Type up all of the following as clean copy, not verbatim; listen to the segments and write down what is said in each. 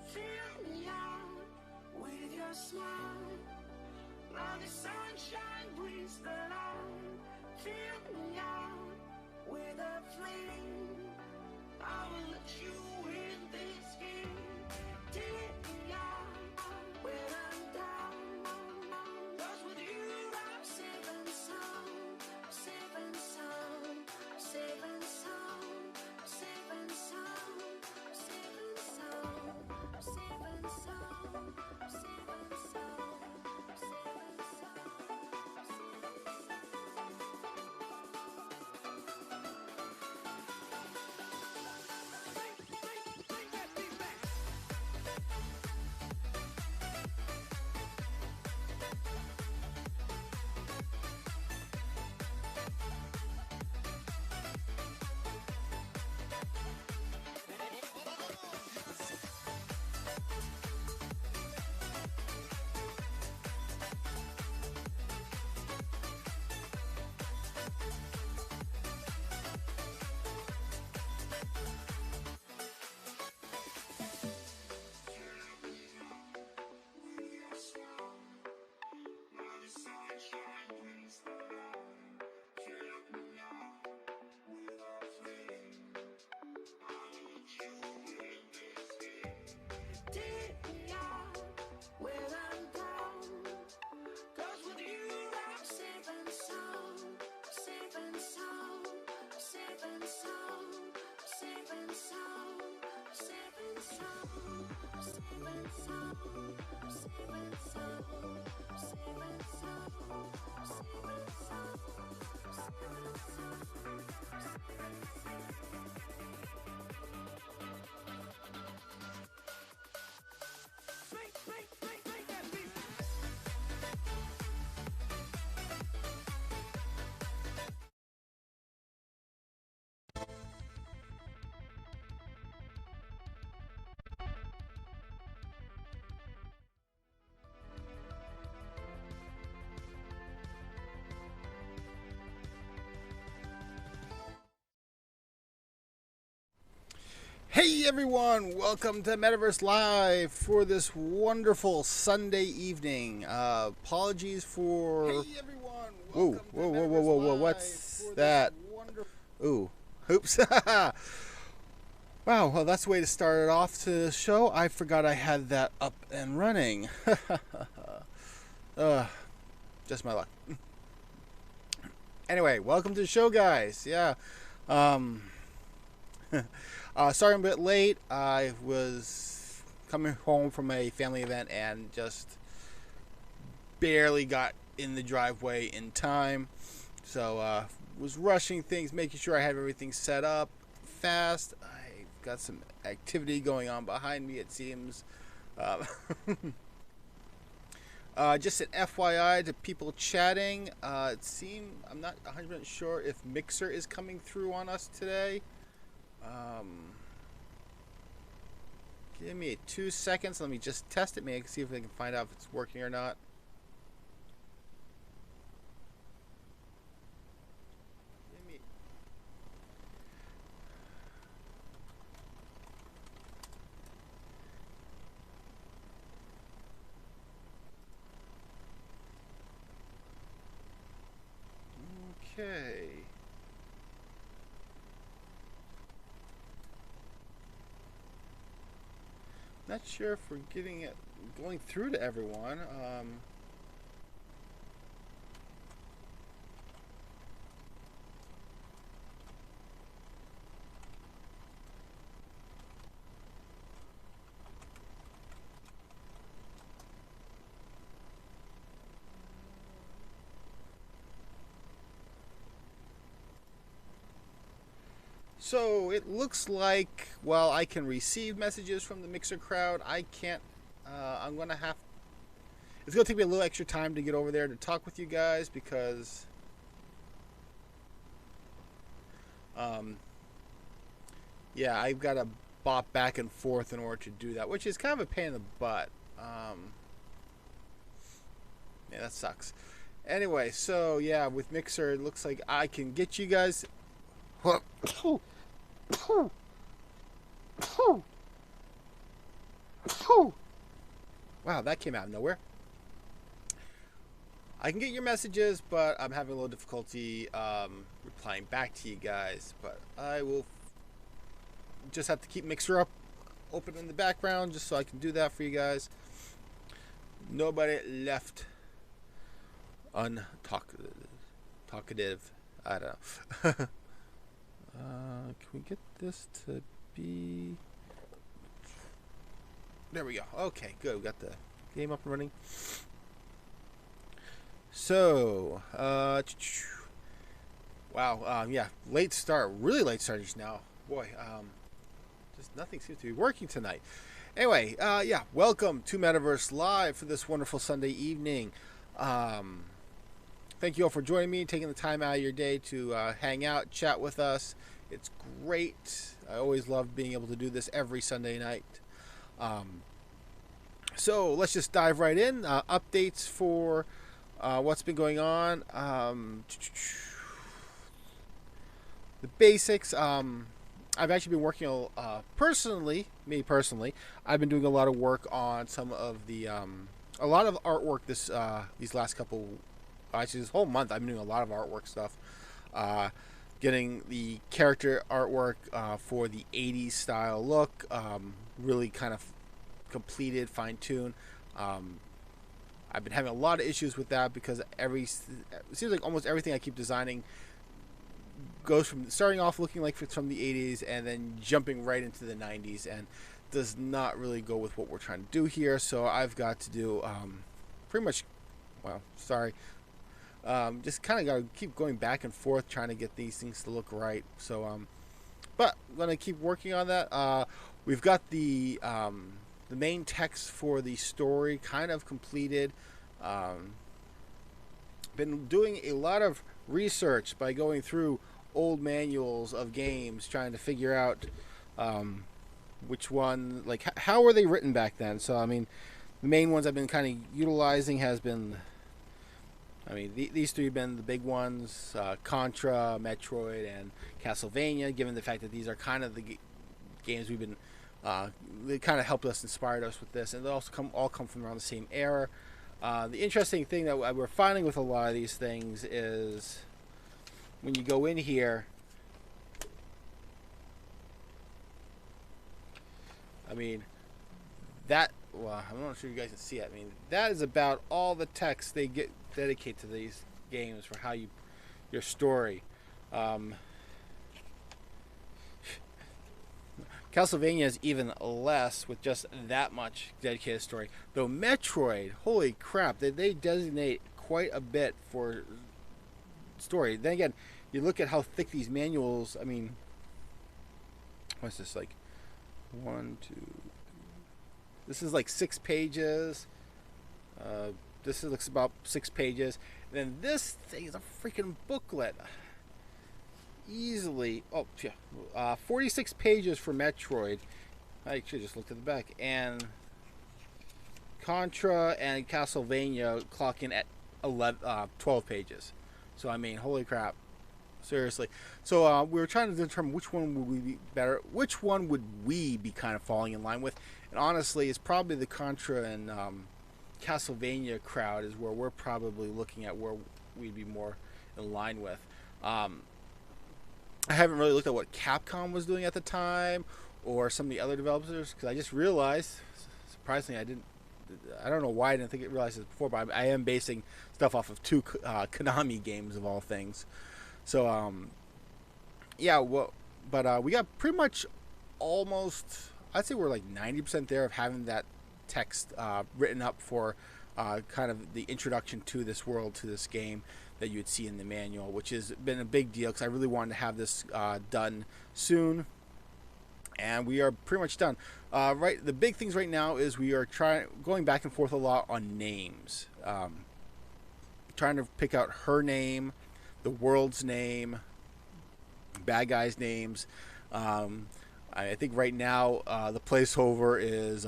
Fill me out with your smile. Now the sunshine brings the light. Fill me out with a flame. I will let you in this game. Take me out when I'm down. 'Cause with you I'm safe and sound. Safe and sound. Safe and sound. Safe and sound. Safe and sound. Safe and sound. Safe and sound. Safe and sound. Take me out when I'm down. 'Cause with you I'm safe and sound. Safe and sound. Safe and sound. Safe and sound. Safe and sound. Safe and sound. Safe and sound. Safe and sound. Safe and sound. Make that beat. Hey everyone, welcome to Medaverse Live for this wonderful Sunday evening. Apologies for... Hey everyone, whoa, what's that? Ooh, oops. Wow, well that's the way to start it off to the show. I forgot I had that up and running. Just my luck. Anyway, welcome to the show, guys. Yeah. Sorry I'm a bit late. I was coming home from a family event and just barely got in the driveway in time. So was rushing things, making sure I had everything set up fast. I got some activity going on behind me, it seems. Just an FYI to people chatting. It seemed, I'm not 100% sure if Mixer is coming through on us today. Give me 2 seconds. Let me just test it. Maybe I can see if I can find out if it's working or not. Okay. Not sure if we're getting it going through to everyone. So it looks like, well, I can receive messages from the Mixer crowd. I can't. I'm gonna have. It's gonna take me a little extra time to get over there to talk with you guys because, yeah, I've got to bop back and forth in order to do that, which is kind of a pain in the butt. Yeah, that sucks. Anyway, so yeah, with Mixer, it looks like I can get you guys. Wow, that came out of nowhere. I can get your messages, but I'm having a little difficulty replying back to you guys. But I will just have to keep Mixer up open in the background just so I can do that for you guys. Nobody left untalkative. I don't know. Can we get this to be... There we go. Okay, good. We got the game up and running. So, wow, yeah, late start. Really late start just now. Boy, just nothing seems to be working tonight. Anyway, yeah, welcome to Medaverse Live for this wonderful Sunday evening. Thank you all for joining me, taking the time out of your day to hang out, chat with us. It's great. I always love being able to do this every Sunday night. So let's just dive right in. Updates for what's been going on. The basics. I've actually been working personally. I've been doing a lot of work on some of the a lot of artwork these last couple. Actually, this whole month I've been doing a lot of artwork stuff. Getting the character artwork for the 80s style look really kind of completed, fine-tuned. I've been having a lot of issues with that because it seems like almost everything I keep designing goes from starting off looking like it's from the 80s and then jumping right into the 90s and does not really go with what we're trying to do here. So I've got to do pretty much, well, sorry, just kind of got to keep going back and forth trying to get these things to look right. So, but I'm going to keep working on that. We've got the main text for the story kind of completed. Been doing a lot of research by going through old manuals of games, trying to figure out which one, like how were they written back then. So I mean, the main ones I've been kind of utilizing has been, I mean, these three have been the big ones: Contra, Metroid, and Castlevania. Given the fact that these are kind of the games we've been, they kind of helped us, inspired us with this, and they also all come from around the same era. The interesting thing that we're finding with a lot of these things is when you go in here, I mean, that, well, I'm not sure you guys can see it. I mean, that is about all the text they get dedicate to these games for how your story. Castlevania is even less with just that much dedicated story. Though Metroid, holy crap, they designate quite a bit for story. Then again, you look at how thick these manuals, I mean, what's this, like 1, 2, 3. This is like 6 pages. This looks about 6 pages. And then this thing is a freaking booklet. Easily, 46 pages for Metroid. I actually just looked at the back. And Contra and Castlevania clock in at 12 pages. So I mean, holy crap, seriously. So we were trying to determine which one would we be better, which one would we be kind of falling in line with. And honestly, it's probably the Contra and Castlevania crowd is where we're probably looking at where we'd be more in line with. I haven't really looked at what Capcom was doing at the time, or some of the other developers, because I just realized, surprisingly, I don't know why I didn't think it realized this before, but I am basing stuff off of two Konami games of all things. So yeah, well, but we got pretty much almost, I'd say we're like 90% there of having that text written up for kind of the introduction to this world, to this game that you would see in the manual, which has been a big deal because I really wanted to have this done soon, and we are pretty much done. Right, the big things right now is we are going back and forth a lot on names, trying to pick out her name, the world's name, bad guys' names. I think right now the placeholder is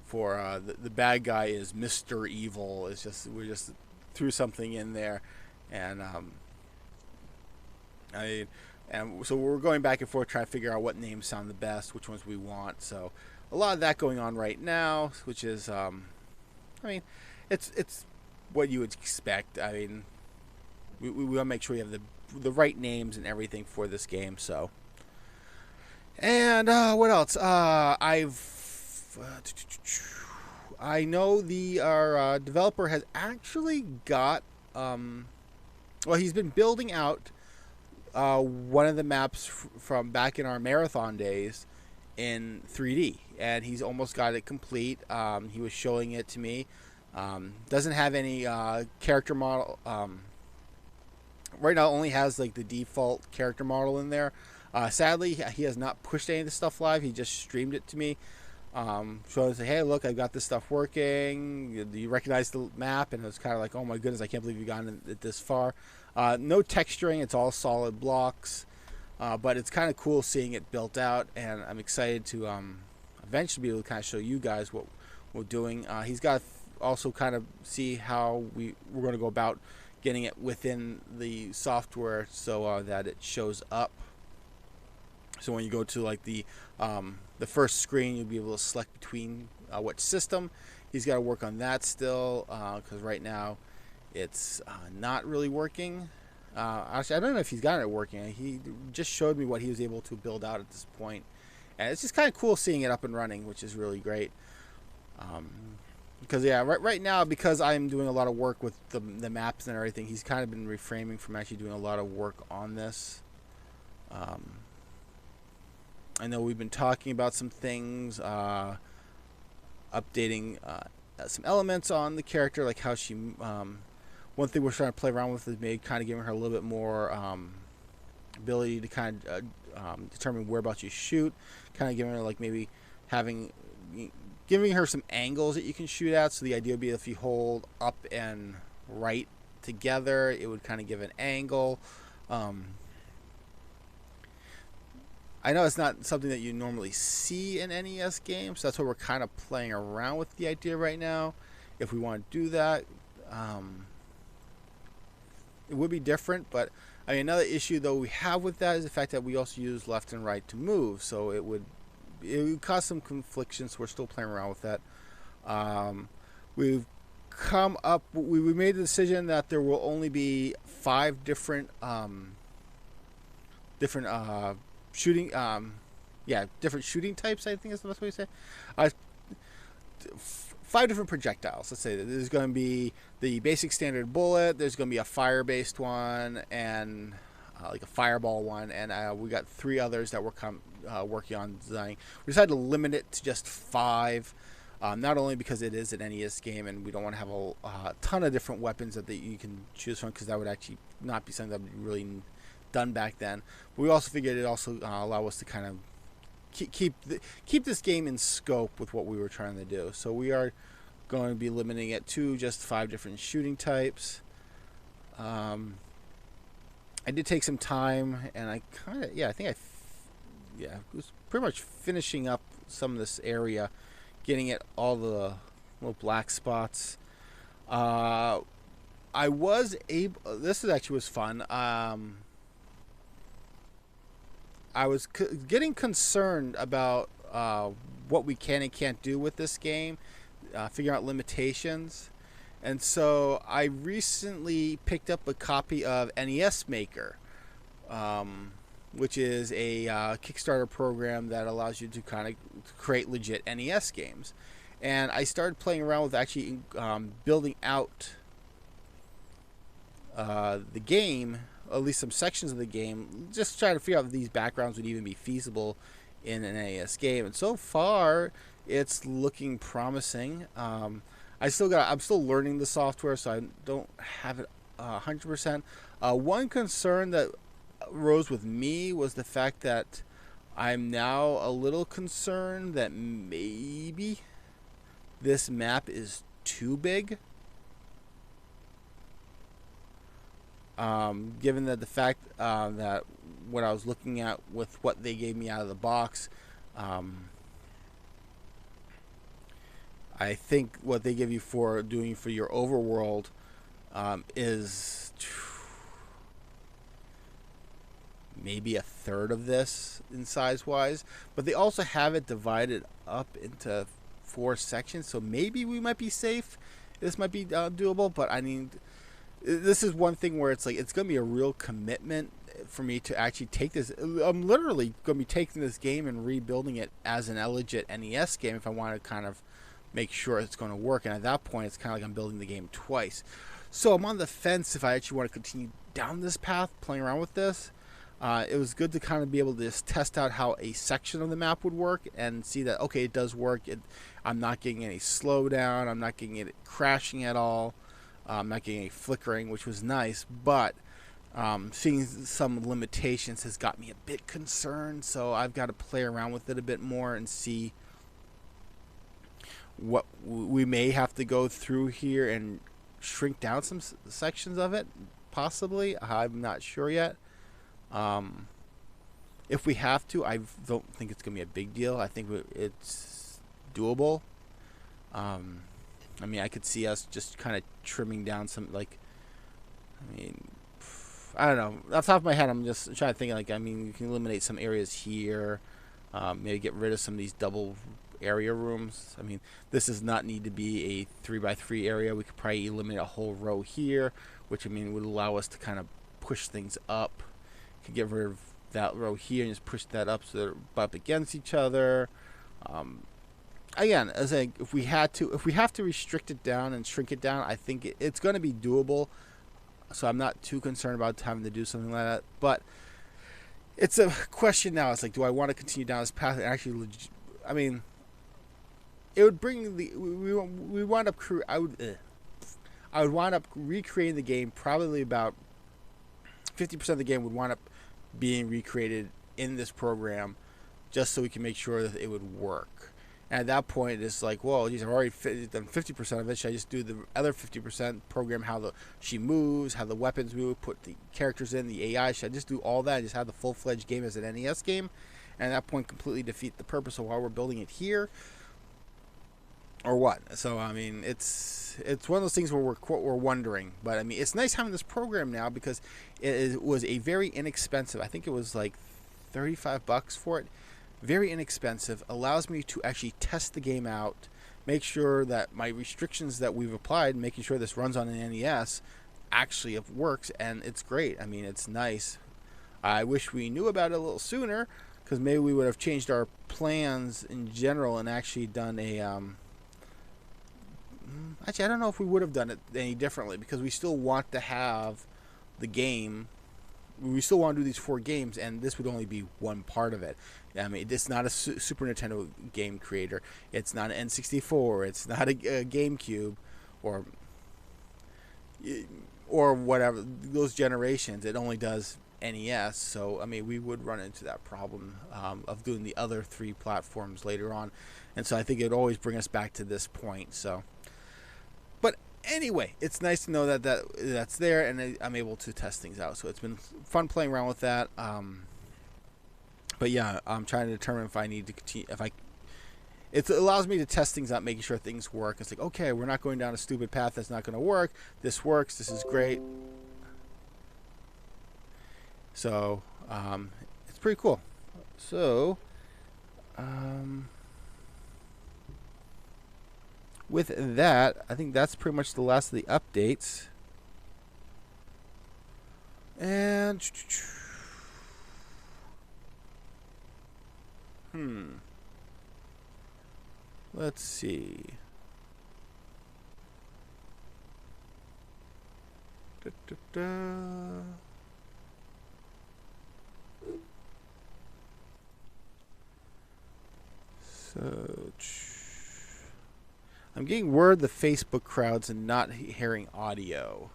for the bad guy is Mr. Evil. It's just we just threw something in there, and and so we're going back and forth trying to figure out what names sound the best, which ones we want. So a lot of that going on right now, which is I mean, it's what you would expect. I mean, we want to make sure we have the right names and everything for this game. So. And what else? I know our developer has actually got well, he's been building out one of the maps from back in our marathon days in 3D, and he's almost got it complete. He was showing it to me. Doesn't have any character model. Right now, only has like the default character model in there. Sadly, he has not pushed any of the stuff live. He just streamed it to me. So I was like, hey, look, I've got this stuff working. Do you recognize the map? And it was kind of like, oh my goodness, I can't believe you've gotten it this far. No texturing. It's all solid blocks. But it's kind of cool seeing it built out. And I'm excited to eventually be able to kind of show you guys what we're doing. He's got to also kind of see how we're going to go about getting it within the software so that it shows up. So when you go to like the first screen, you'll be able to select between what system. He's got to work on that still because right now it's not really working. Actually, I don't know if he's got it working. He just showed me what he was able to build out at this point, and it's just kind of cool seeing it up and running, which is really great. Because yeah, right now, because I'm doing a lot of work with the maps and everything, he's kind of been refraining from actually doing a lot of work on this. I know we've been talking about some things, updating some elements on the character, like how she. One thing we're trying to play around with is maybe kind of giving her a little bit more ability to kind of determine whereabouts you shoot. Kind of giving her like maybe giving her some angles that you can shoot at. So the idea would be if you hold up and right together, it would kind of give an angle. I know it's not something that you normally see in NES games, so that's what we're kind of playing around with the idea right now. If we want to do that, it would be different, but I mean, another issue though we have with that is the fact that we also use left and right to move, so it would cause some confliction, so we're still playing around with that. We've come up, we made the decision that there will only be 5 different shooting different shooting types, I think is the best way to say. 5 different projectiles. Let's say that there's going to be the basic standard bullet, there's going to be a fire based one, and like a fireball one, and we got 3 others that we're working on designing. We decided to limit it to just 5, not only because it is an NES game and we don't want to have a ton of different weapons that you can choose from, because that would actually not be something that would be really done back then. But we also figured it also allow us to kind of keep this game in scope with what we were trying to do. So we are going to be limiting it to just 5 different shooting types. I did take some time, and I kind of was pretty much finishing up some of this area, getting it all the little black spots. I was able. This was fun. I was getting concerned about what we can and can't do with this game, figuring out limitations. And so I recently picked up a copy of NES Maker, which is a Kickstarter program that allows you to kind of create legit NES games. And I started playing around with actually building out the game, at least some sections of the game, just trying to figure out if these backgrounds would even be feasible in an NES game. And so far, it's looking promising. I'm still learning the software, so I don't have it 100%. One concern that rose with me was the fact that I'm now a little concerned that maybe this map is too big. Given that the fact that what I was looking at with what they gave me out of the box, I think what they give you for doing for your overworld is maybe a third of this in size wise, but they also have it divided up into 4 sections, so maybe we might be safe. This might be doable, but I mean, this is one thing where it's like it's going to be a real commitment for me to actually take this. I'm literally going to be taking this game and rebuilding it as an legit NES game if I want to kind of make sure it's going to work. And at that point, it's kind of like I'm building the game twice. So I'm on the fence if I actually want to continue down this path, playing around with this. It was good to kind of be able to just test out how a section of the map would work and see that, okay, it does work. I'm not getting any slowdown. I'm not getting it crashing at all. I'm not getting any flickering, which was nice. But seeing some limitations has got me a bit concerned. So I've got to play around with it a bit more and see what we may have to go through here and shrink down some sections of it. Possibly. I'm not sure yet. If we have to, I don't think it's going to be a big deal. I think it's doable. I mean, I could see us just kind of trimming down some, like, I mean, I don't know. Off the top of my head, I'm just trying to think, like, I mean, you can eliminate some areas here. Maybe get rid of some of these double area rooms. I mean, this does not need to be a 3x3 area. We could probably eliminate a whole row here, which, I mean, would allow us to kind of push things up. Could get rid of that row here and just push that up so they're up against each other. Again, as if we have to restrict it down and shrink it down, I think it's going to be doable. So I'm not too concerned about having to do something like that. But it's a question now. It's like, do I want to continue down this path? Actually, I mean, it would bring the we wind up. I would wind up recreating the game. Probably about 50% of the game would wind up being recreated in this program, just so we can make sure that it would work. And at that point, it's like, well, geez, I've already done 50% of it. Should I just do the other 50%? Program how she moves, how the weapons move, put the characters in, the AI. Should I just do all that and just have the full-fledged game as an NES game? And at that point, completely defeat the purpose of why we're building it here, or what? So I mean, it's one of those things where we're wondering. But I mean, it's nice having this program now because it was a very inexpensive. I think it was like $35 for it. Very inexpensive. Allows me to actually test the game out, make sure that my restrictions that we've applied, making sure this runs on an NES, actually works, and it's great. I mean, it's nice. I wish we knew about it a little sooner, because maybe we would have changed our plans in general and actually done a actually, I don't know if we would have done it any differently, because we still want to have the game. We still want to do these 4 games, and this would only be one part of it. I mean, it's not a Super Nintendo game creator. It's not an N64. It's not a GameCube, or whatever those generations. It only does NES. So I mean, we would run into that problem of doing the other 3 platforms later on, and so I think it would always bring us back to this point. So. Anyway, it's nice to know that that's there, and I'm able to test things out. So it's been fun playing around with that. But yeah, I'm trying to determine if I need to continue. It allows me to test things out, making sure things work. It's like, okay, we're not going down a stupid path that's not going to work. This works. This is great. So it's pretty cool. So. With that, I think that's pretty much the last of the updates. And Let's see. Da, da, da. So, I'm getting word the Facebook crowds and not hearing audio.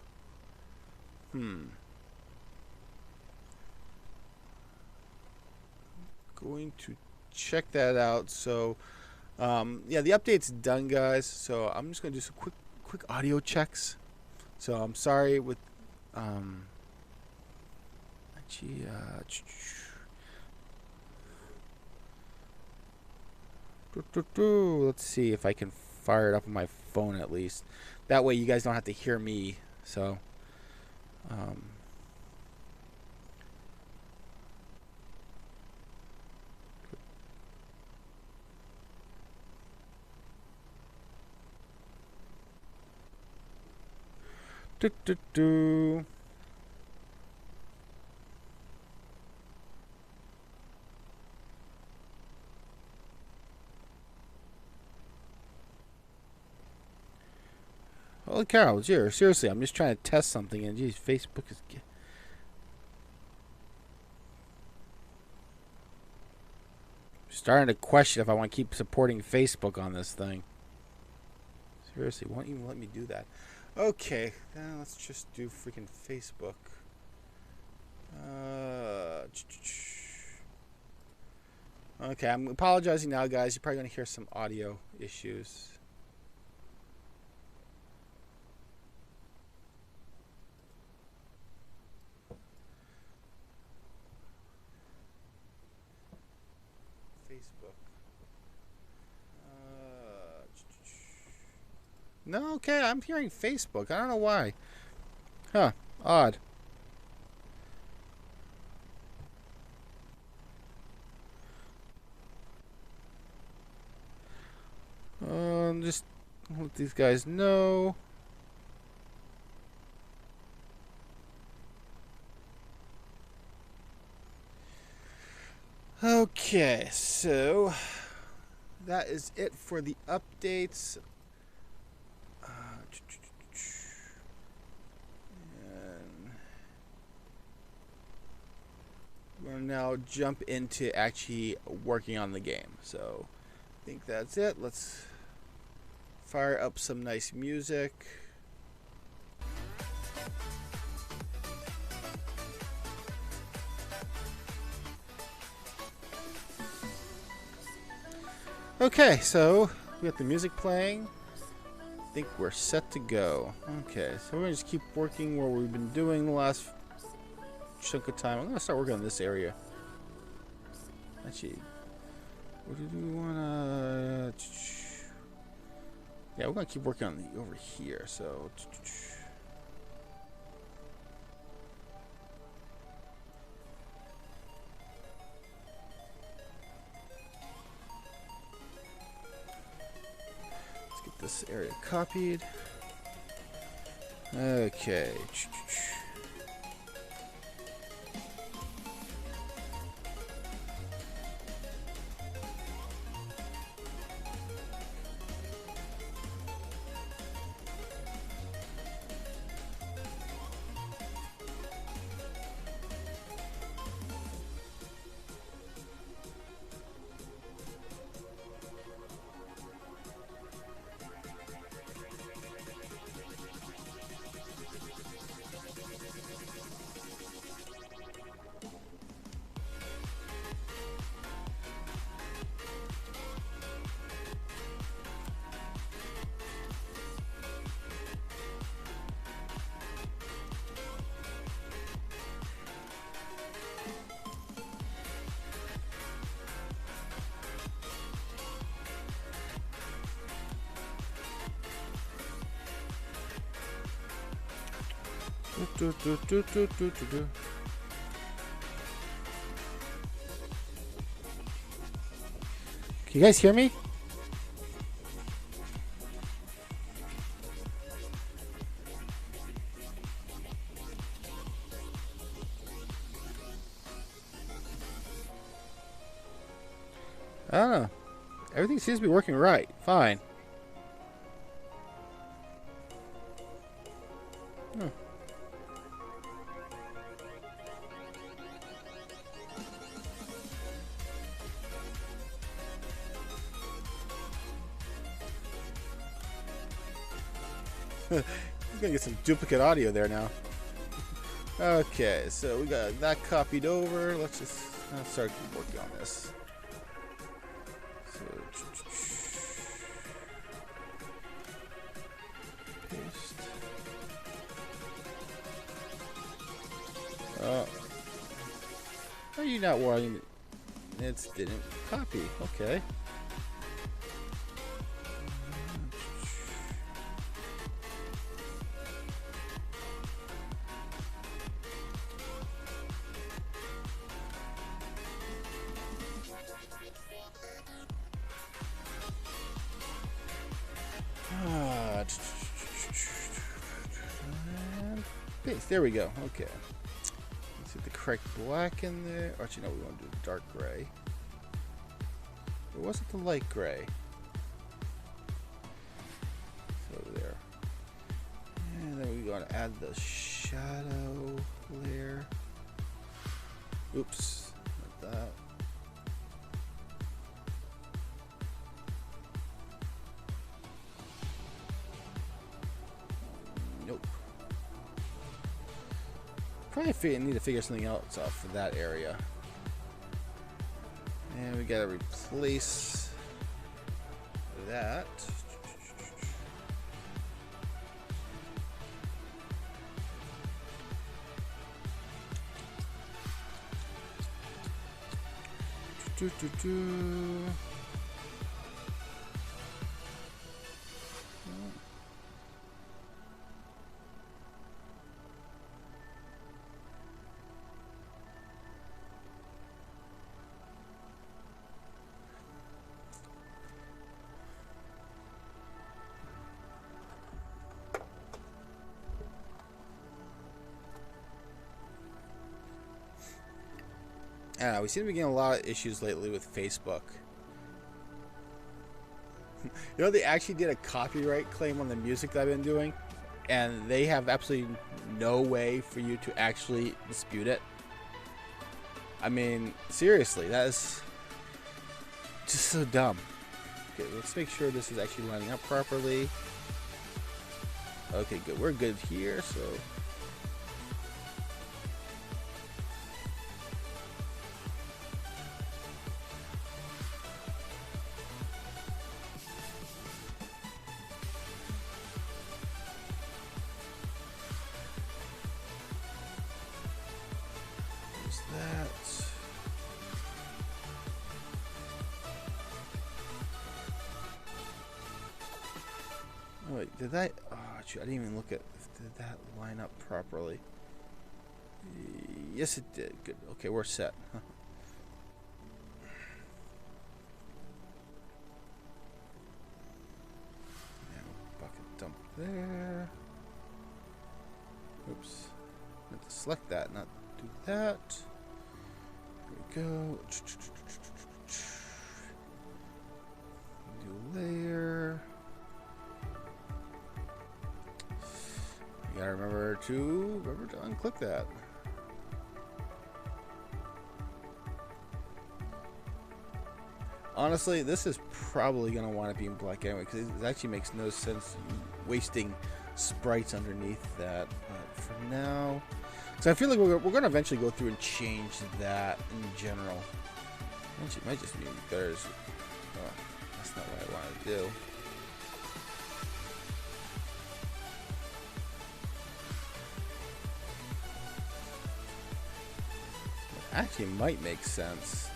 Going to check that out. So, yeah, the update's done, guys. So I'm just gonna do some quick audio checks. So I'm sorry with actually let's see if I can fire it up on my phone at least. That way you guys don't have to hear me. So Holy cow, seriously, I'm just trying to test something, and geez, Facebook is starting to question if I want to keep supporting Facebook on this thing. Seriously, won't even let me do that. Okay, now let's just do freaking Facebook. Okay, I'm apologizing now, guys. You're probably going to hear some audio issues. Facebook. No, okay, I'm hearing Facebook. I don't know why. Huh, odd. Just let these guys know. Okay, so that is it for the updates. We're going to now jump into actually working on the game. So I think that's it. Let's fire up some nice music. Okay, so we got the music playing. I think we're set to go. Okay, so we're going to just keep working what we've been doing the last chunk of time. I'm going to start working on this area. Actually, what do we want to... Yeah, we're going to keep working on the over here, so... Let's get this area copied. Okay. Can you guys hear me? I don't know. Everything seems to be working right. Fine. Hmm. He's gonna get some duplicate audio there now. Okay, so we got that copied over. Let's just start working on this. So, paste. Are you not wanting it? It didn't copy. Okay. Paste. There we go. Okay. Let's get the correct black in there. Actually, no, we want to do the dark gray. Or was it the light gray? So there. And then we're going to add the shadow layer. Oops. Not that. Nope. Probably need to figure something else out for that area. And we gotta replace that. We seem to be getting a lot of issues lately with Facebook. You know, they actually did a copyright claim on the music that I've been doing, and they have absolutely no way for you to actually dispute it. I mean, seriously, that is just so dumb. Okay, let's make sure this is actually lining up properly. Okay, good. We're good here, so... that. Oh, wait, did that? Oh, shoot, I didn't even look at. Did that line up properly? Yes, it did. Good. Okay, we're set. Now, bucket dump there. Oops. I have to select that, not do that. There we go. New layer. You gotta remember to unclick that. Honestly, this is probably gonna want to be in black anyway, because it actually makes no sense wasting sprites underneath that. But for now, so I feel like we're gonna eventually go through and change that in general. Actually, it might just be better. Oh, that's not what I want to do. It actually might make sense.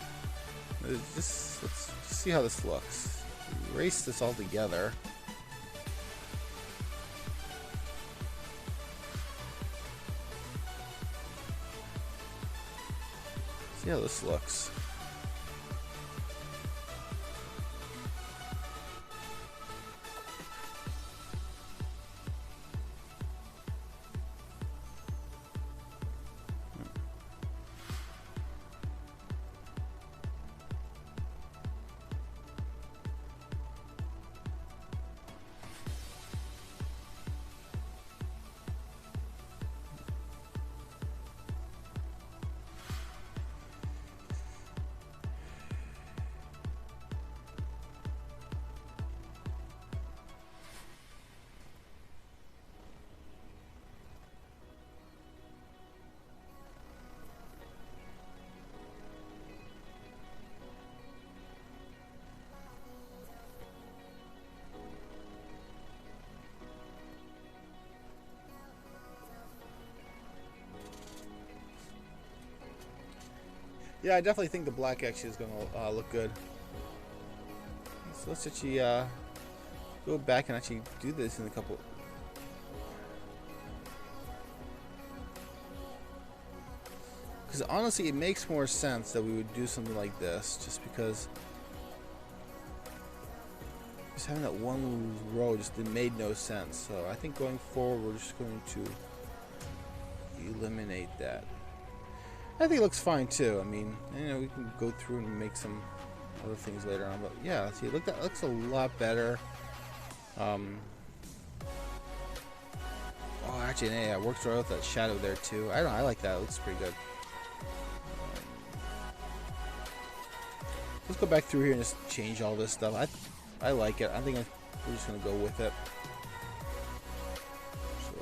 Let's see how this looks. Erase this all together. See how this looks. Yeah, I definitely think the black actually is going to look good. So let's actually go back and actually do this in a couple. Because honestly, it makes more sense that we would do something like this, just because just having that one row just made no sense. So I think going forward, we're just going to eliminate that. I think it looks fine too. I mean, you know, we can go through and make some other things later on, but yeah, see, look, that looks a lot better. Oh, actually, yeah, it works right with that shadow there too. I don't know, I like that. It looks pretty good. Let's go back through here and just change all this stuff. I like it. I think we're just gonna go with it. So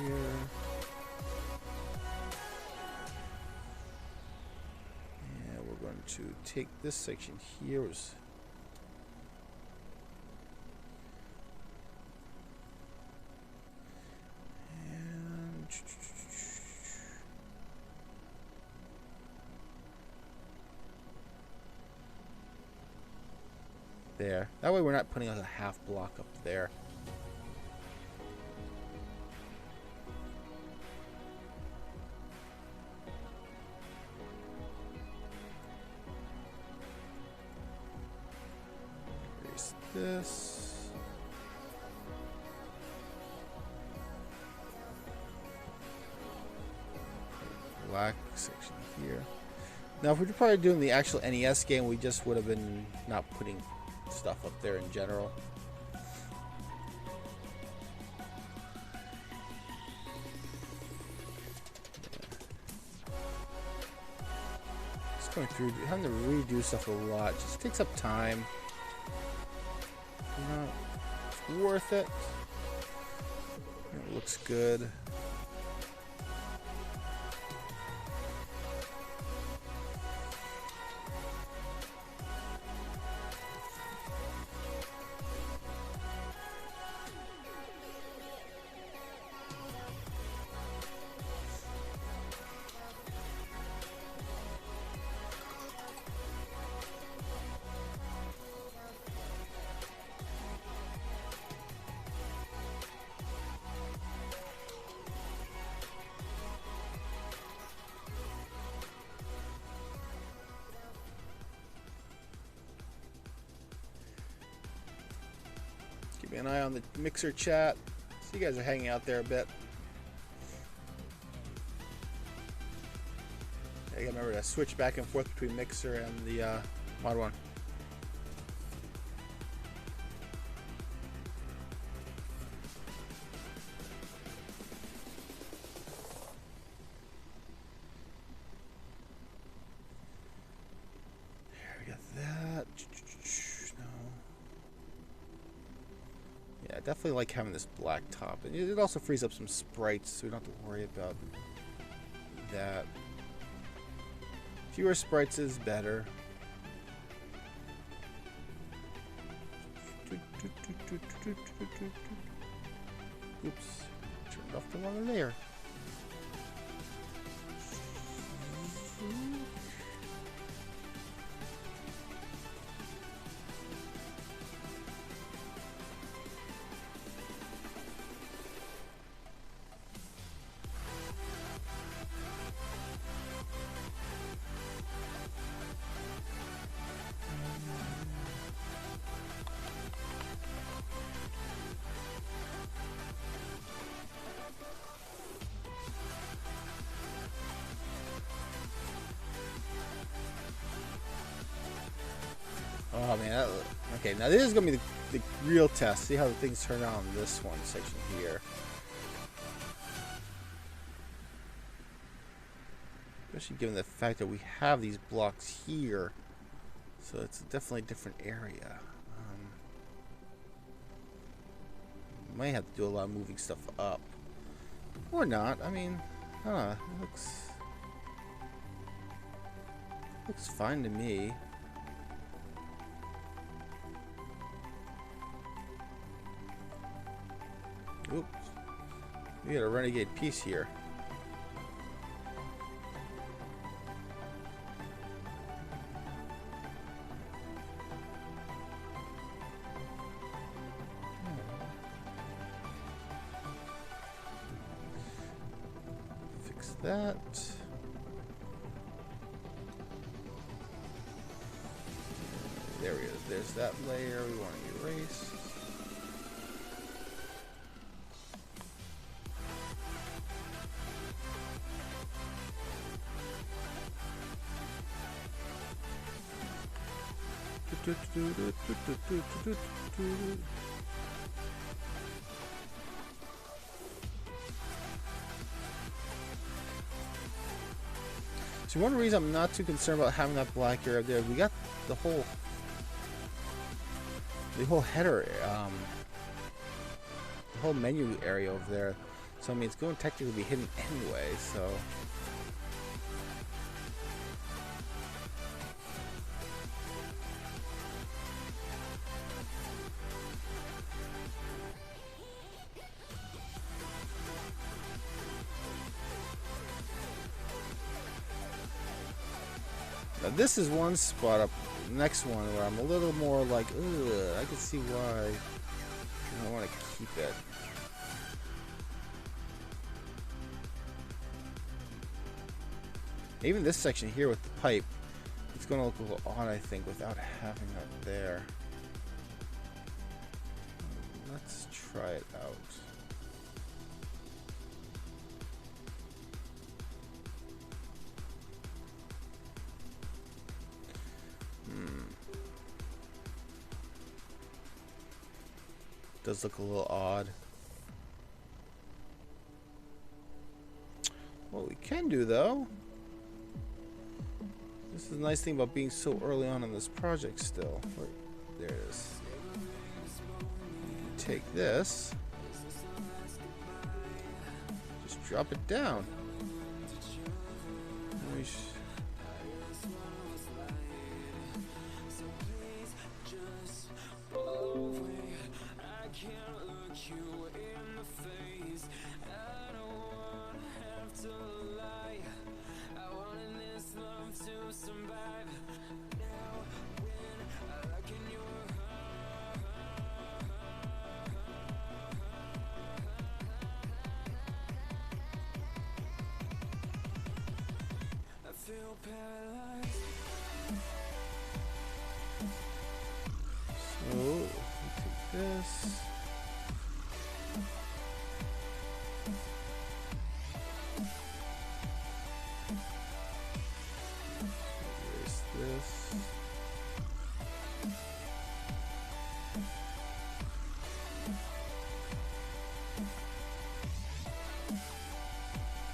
here. Yeah, we're going to take this section here. There. That way we're not putting a half block up there. Erase this. Black section here. Now if we were probably doing the actual NES game, we just would have been not putting stuff up there in general. Just going through, having to redo stuff a lot just takes up time. You know, it's worth it. It looks good. Keep an eye on the Mixer chat. So you guys are hanging out there a bit. You gotta remember to switch back and forth between Mixer and the Mod 1. There, we got that. No. Yeah, I definitely like having this black top. And it also frees up some sprites, so we don't have to worry about that. Fewer sprites is better. Oops, turned off the wrong layer. Oh man, okay, now this is going to be the real test. See how the things turn out on this one section here. Especially given the fact that we have these blocks here. So it's definitely a different area. Might have to do a lot of moving stuff up. Or not, I mean, I don't know, it looks fine to me. Oops. We got a renegade piece here. that. There we go. There's that layer we want to erase. So one reason I'm not too concerned about having that black area there, we got the whole header, the whole menu area over there. So I mean, it's going to technically be hidden anyway. So. Now this is one spot up, next one where I'm a little more like, ugh, I can see why I want to keep it. Even this section here with the pipe, it's going to look a little odd, I think, without having that there. Let's try it out. Does look a little odd. What we can do, though, this is the nice thing about being so early on in this project still. Wait, there it is. Take this, just drop it down. So, take this. Erase this.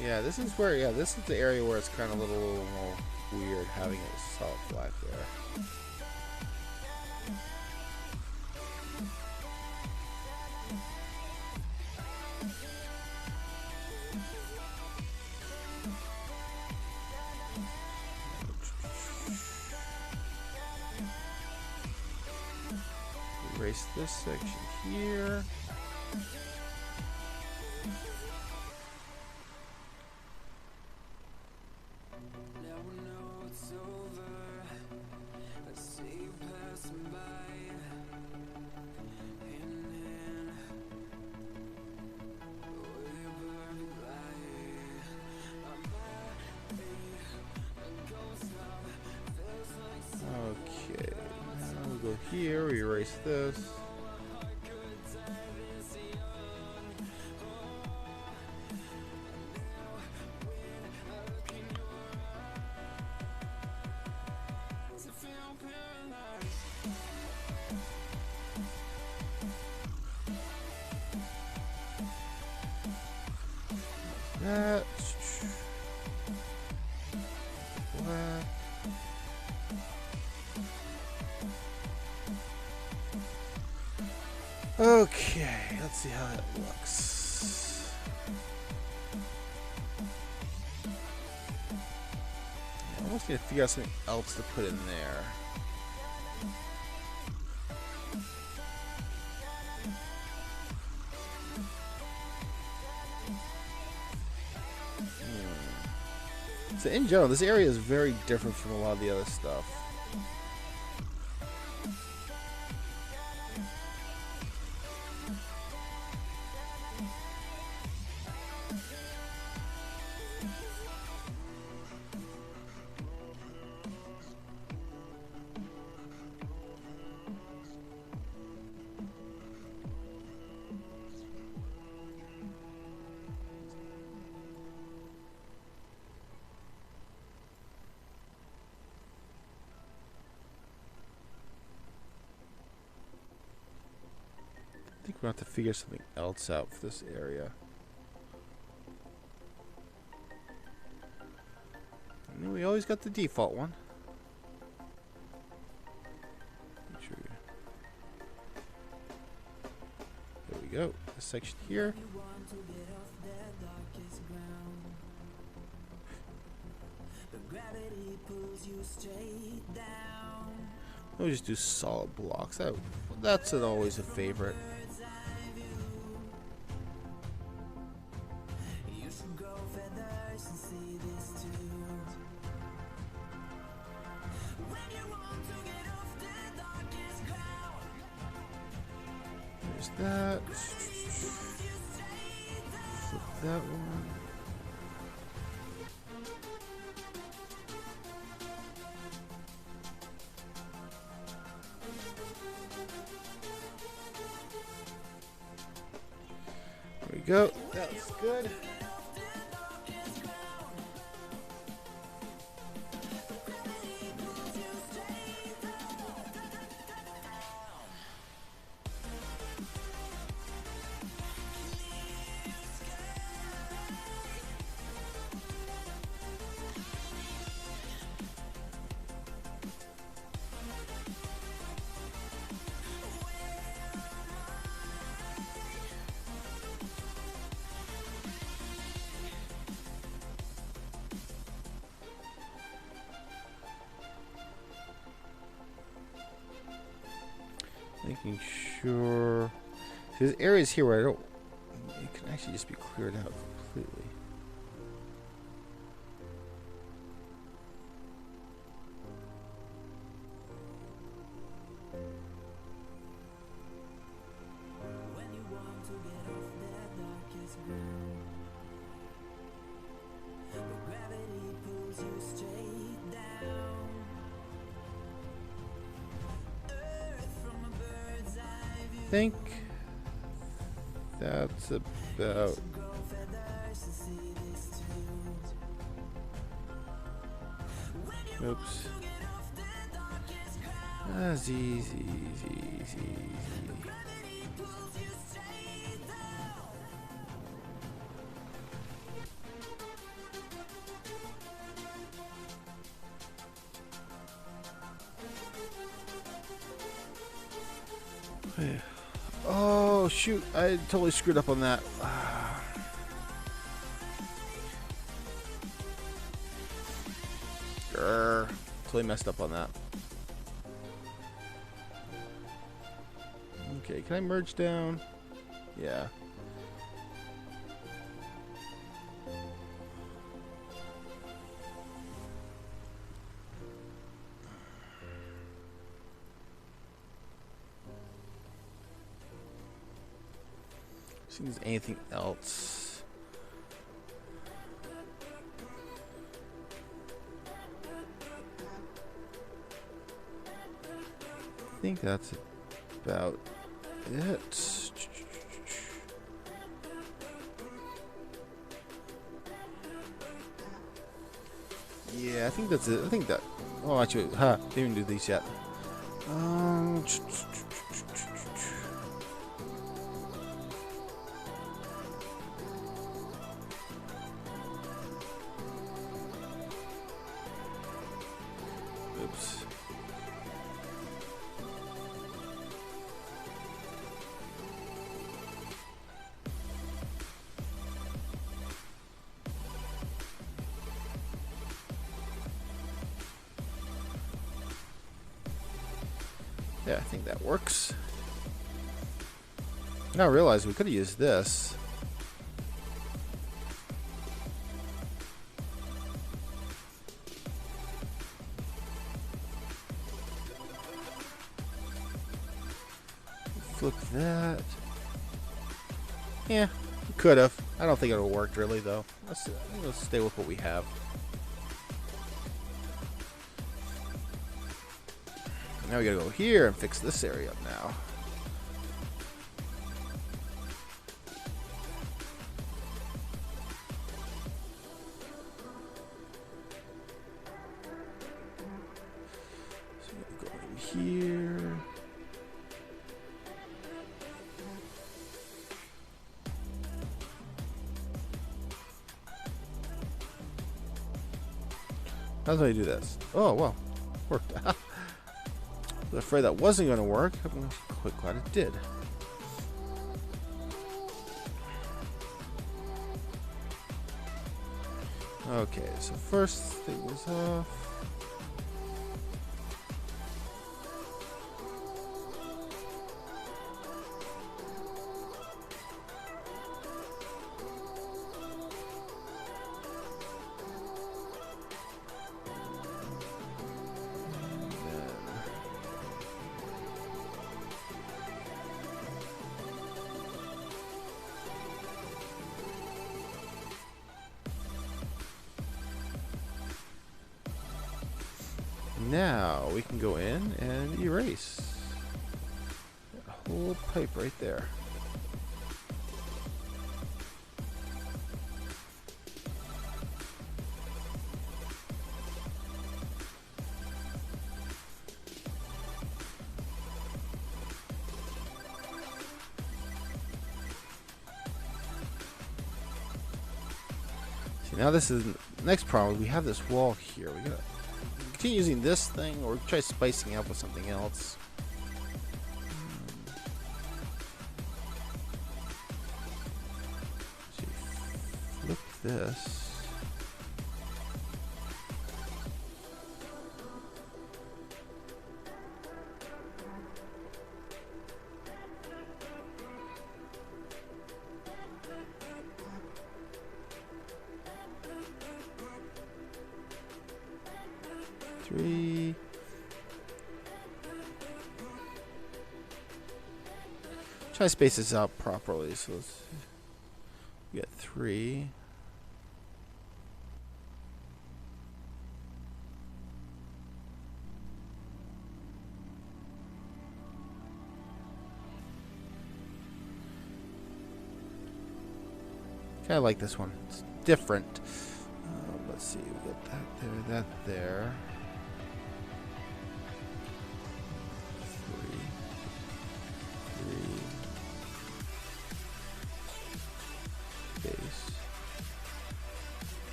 Yeah, this is where, this is the area where it's kind of a little more weird having it solid black there. Erase this section here. Okay, now we'll go here, we erase this. That. Black. Okay, let's see how that looks. I almost need to figure out something else to put in there. So in general, this area is very different from a lot of the other stuff. we're going to have to figure something else out for this area. And we always got the default one. Make sure there we go. This section here. We'll just do solid blocks. That's always a favorite. There's that. Flip that one. There we go. That's good. Making sure there's areas here where it can actually just be cleared out completely. I think that's about oops. Easy. Oh shoot, I totally screwed up on that. Totally messed up on that. Okay, can I merge down? Yeah. See if there's anything else. I think that's about it. Yeah, I think that's it. I think that. Oh, actually, didn't even do these yet. Oops. Yeah, I think that works. Now I realize we could have used this. Flip that. Yeah, we could have. I don't think it would have worked really though. Let's stay with what we have. Now we gotta go here and fix this area up now. So we go in here. How do I do this? Oh, well. Worked. I was afraid that wasn't going to work. I'm quite glad it did. Okay, so first thing is off. Now we can go in and erase that whole pipe right there. See, now this is the next problem. We have this wall here. We gotta continue using this thing, or try spicing it up with something else. See, flip this. Three. Try to space this out properly. So let's get 3. Kind of like this one. It's different. Let's see. We got that there, that there. 3. Base.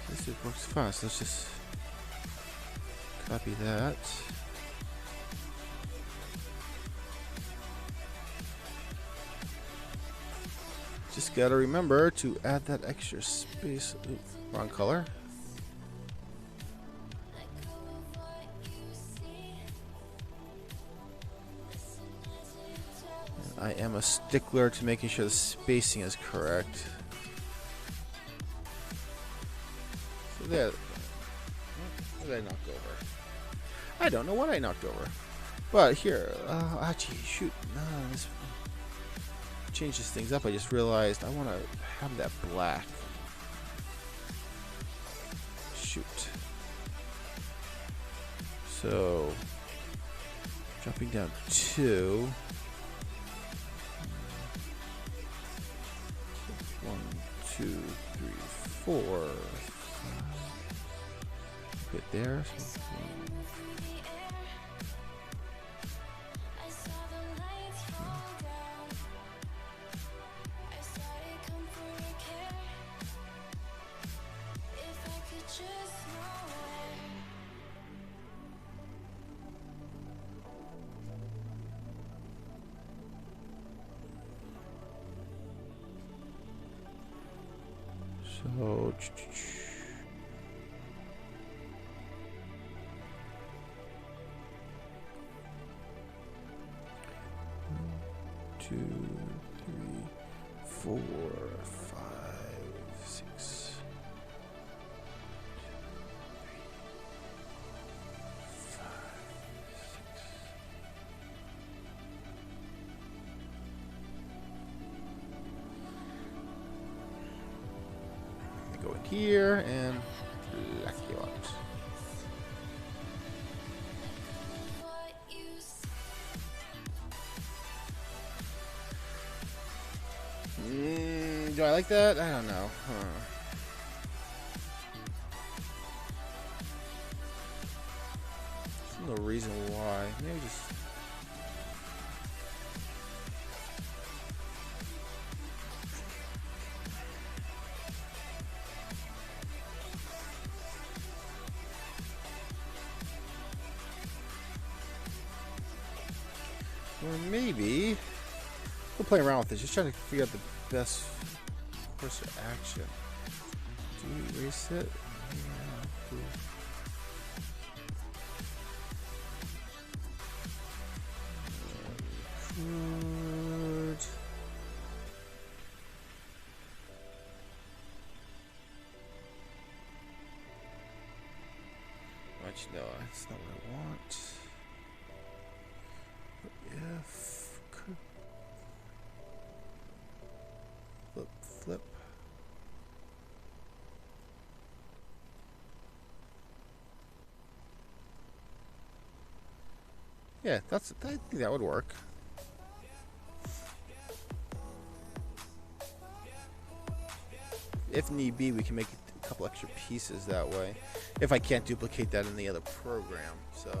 This works fine. So let's just copy that. Just gotta remember to add that extra space. Ooh, wrong color. I am a stickler to making sure the spacing is correct. So there. What did I knock over? I don't know what I knocked over. But here, actually, shoot. No, this changes things up. I just realized I want to have that black. Shoot. So, dropping down 2. 1, 2, 3, 4. Put there. So So, 2, 3, 4, 5, 6. 5, 6. Go in here and black you out. Do I like that? I don't know. There's no reason why. Maybe just. Or maybe we'll play around with this, just trying to figure out the best course of action. Do we erase it? Yeah, cool. No, that's not what I want. If flip. Yeah, I think that would work. If need be, we can make a couple extra pieces that way. If I can't duplicate that in the other program, so.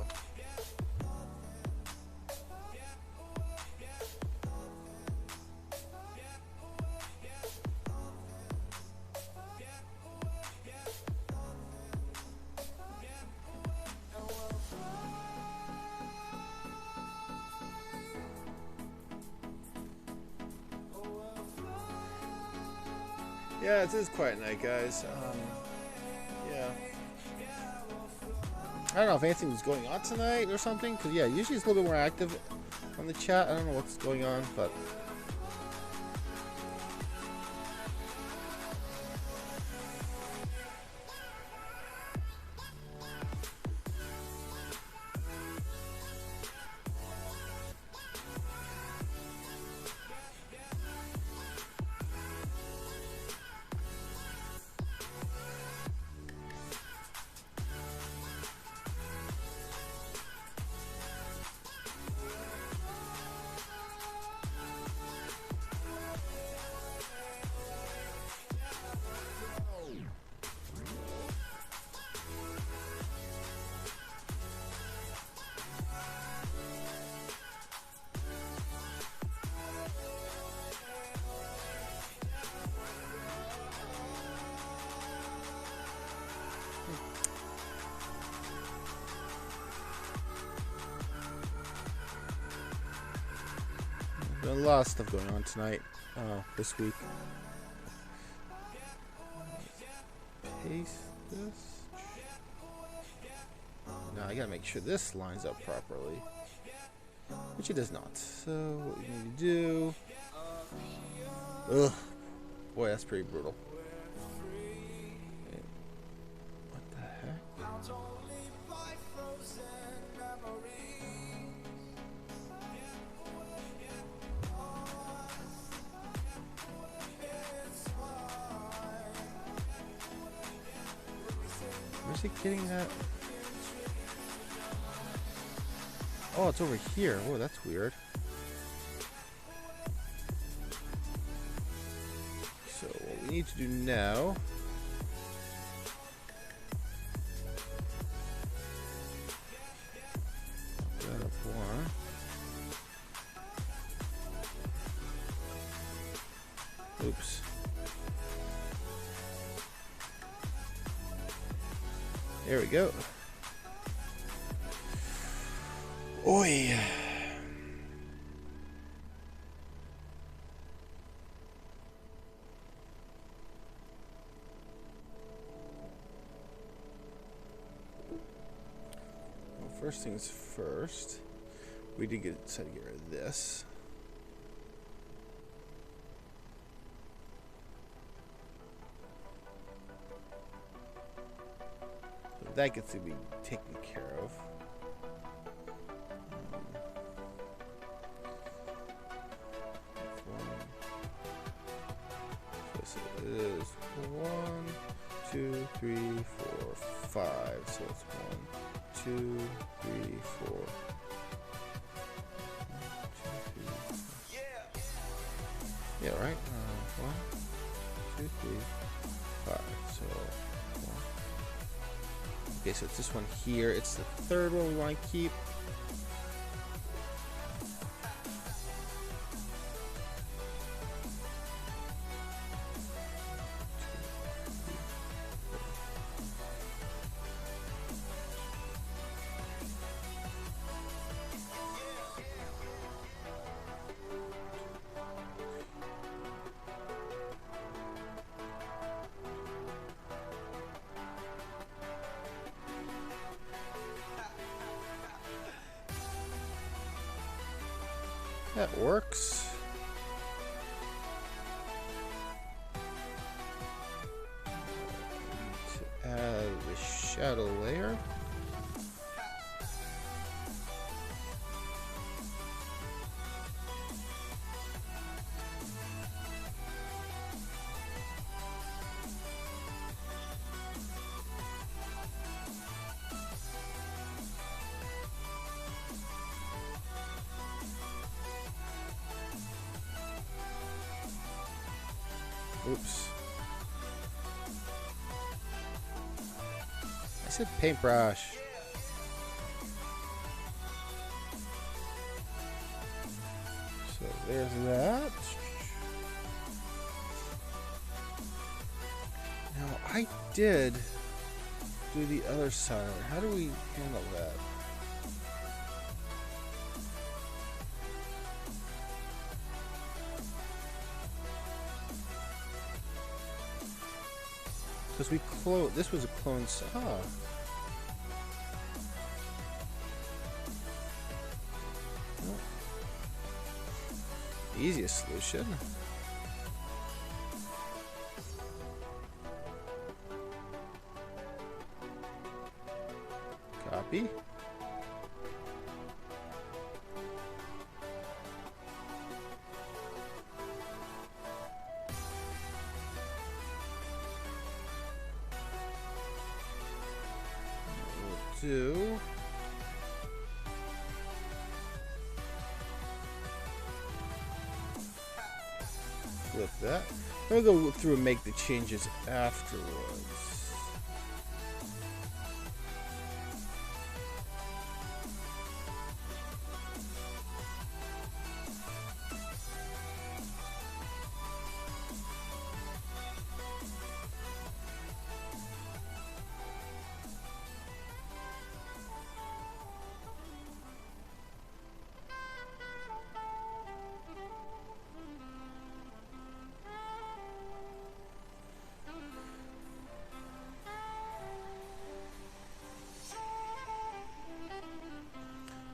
Yeah, it is quiet night, guys. Yeah. I don't know if anything's going on tonight or something, because, yeah, usually it's a little bit more active on the chat. I don't know what's going on, but... A lot of stuff going on tonight, this week. Paste this. Now I gotta make sure this lines up properly, which it does not. So what we need to do? Ugh, boy, that's pretty brutal. What the heck? Where's he getting that? Oh, it's over here. Oh, that's weird. So what we need to do now... that up one. Oops. There we go. Oi. Well, first things first, we did decide to get rid of this. That gets to be taken care of. So it is 1, 2, 3, 4, 5. So it's 1, 2, 3, 4. 1, 2, 3, 4. Yeah, right. 1, 2, 3, 5. So. Okay, so it's this one here. It's the third one we want to keep. That works. To add the shadow layer. Oops. I said paintbrush. So there's that. Now I did do the other side. How do we handle that? Because we clone. This was a clone. Ah. Well, easiest solution. Copy. Do flip that. I'm gonna go through and make the changes afterwards.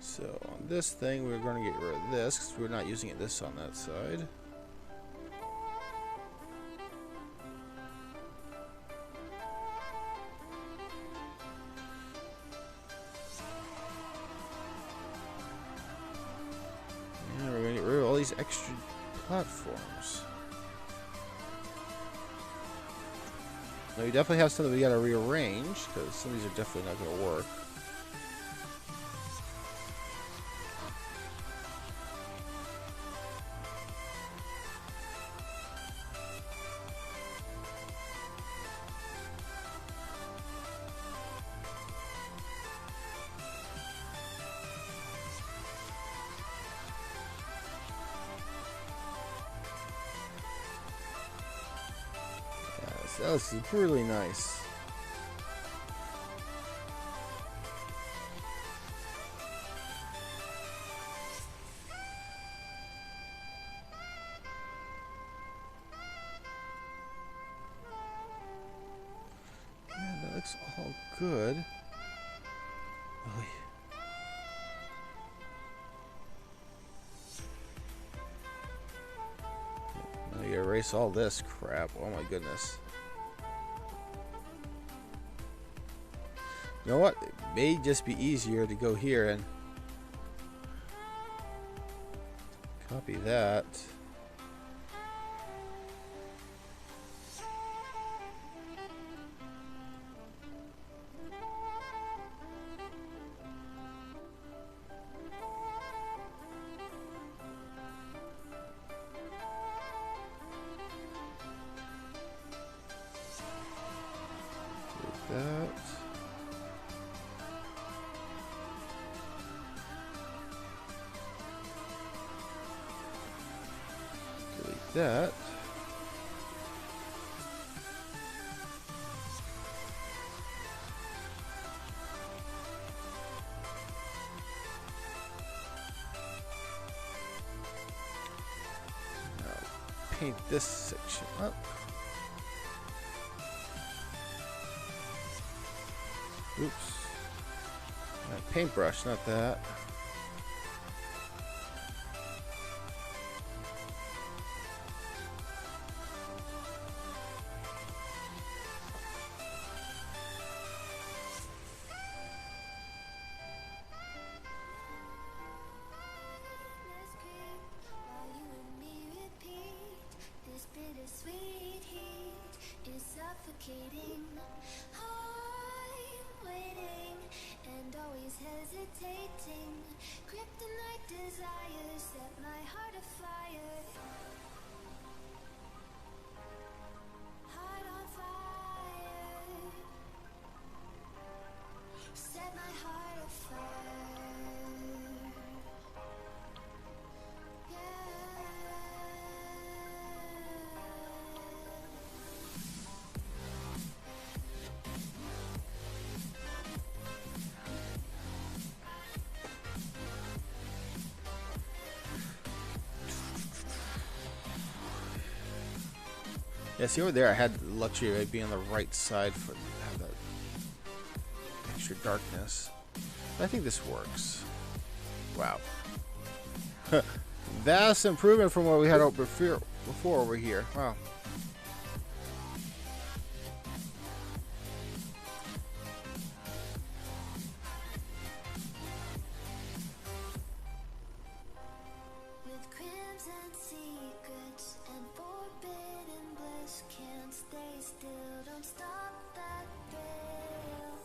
So on this thing, we're going to get rid of this because we're not using it this on that side. And we're going to get rid of all these extra platforms. Now we definitely have some that we got to rearrange because some of these are definitely not going to work. This is really nice. Yeah, that looks all good. Really. Now you erase all this crap. Oh my goodness. You know what? It may just be easier to go here and copy that. Like that. That. Now paint this section up. Oops. Paintbrush, not that. suffocating. I'm waiting and always hesitating. Kryptonite desires set my heart afire. Heart on fire. Set my heart afire. Yeah, see over there, I had the luxury of being on the right side for have that extra darkness. I think this works. Wow. Vast improvement from what we had over before over here. Wow. With crimson secrets and forbidden bliss, can't stay still, don't stop that thrill.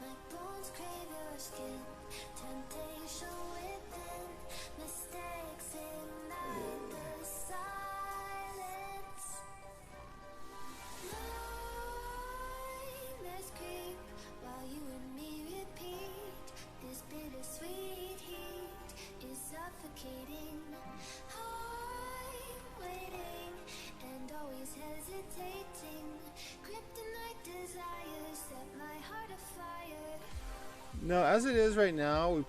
My bones crave your skin, temptation within, mistakes ignite the silence. Nightmares creep while you and me repeat. This bittersweet heat is suffocating. I'm waiting and always hesitating. Kryptonite desires set my heart afire. No, as it is right now,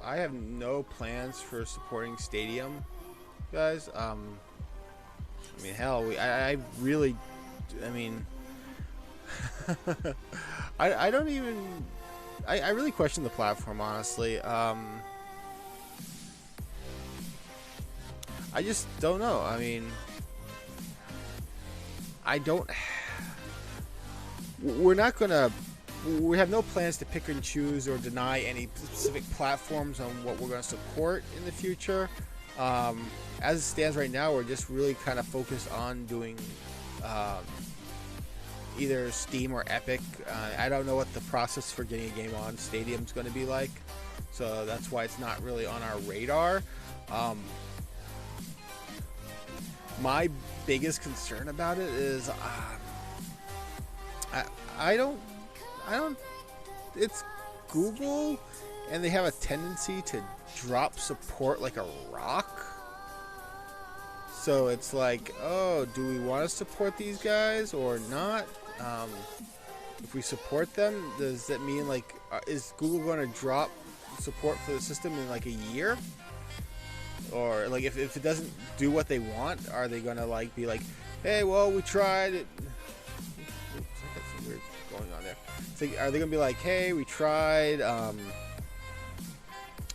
I have no plans for supporting Stadium, guys. I mean, hell, I really, I mean, I don't even, I really question the platform, honestly. I just don't know. I mean, we're not gonna, we have no plans to pick and choose or deny any specific platforms on what we're going to support in the future. As it stands right now, we're just really kind of focused on doing either Steam or Epic. I don't know what the process for getting a game on Stadium is going to be like, so that's why it's not really on our radar. My biggest concern about it is I don't, it's Google, and they have a tendency to drop support like a rock. So it's like, oh, do we want to support these guys or not? If we support them, does that mean, like, is Google going to drop support for the system in like a year? Or like if it doesn't do what they want, are they going to like be like, hey, well, we tried it. Oops, I got some weird going on there. So are they gonna be like, hey, we tried,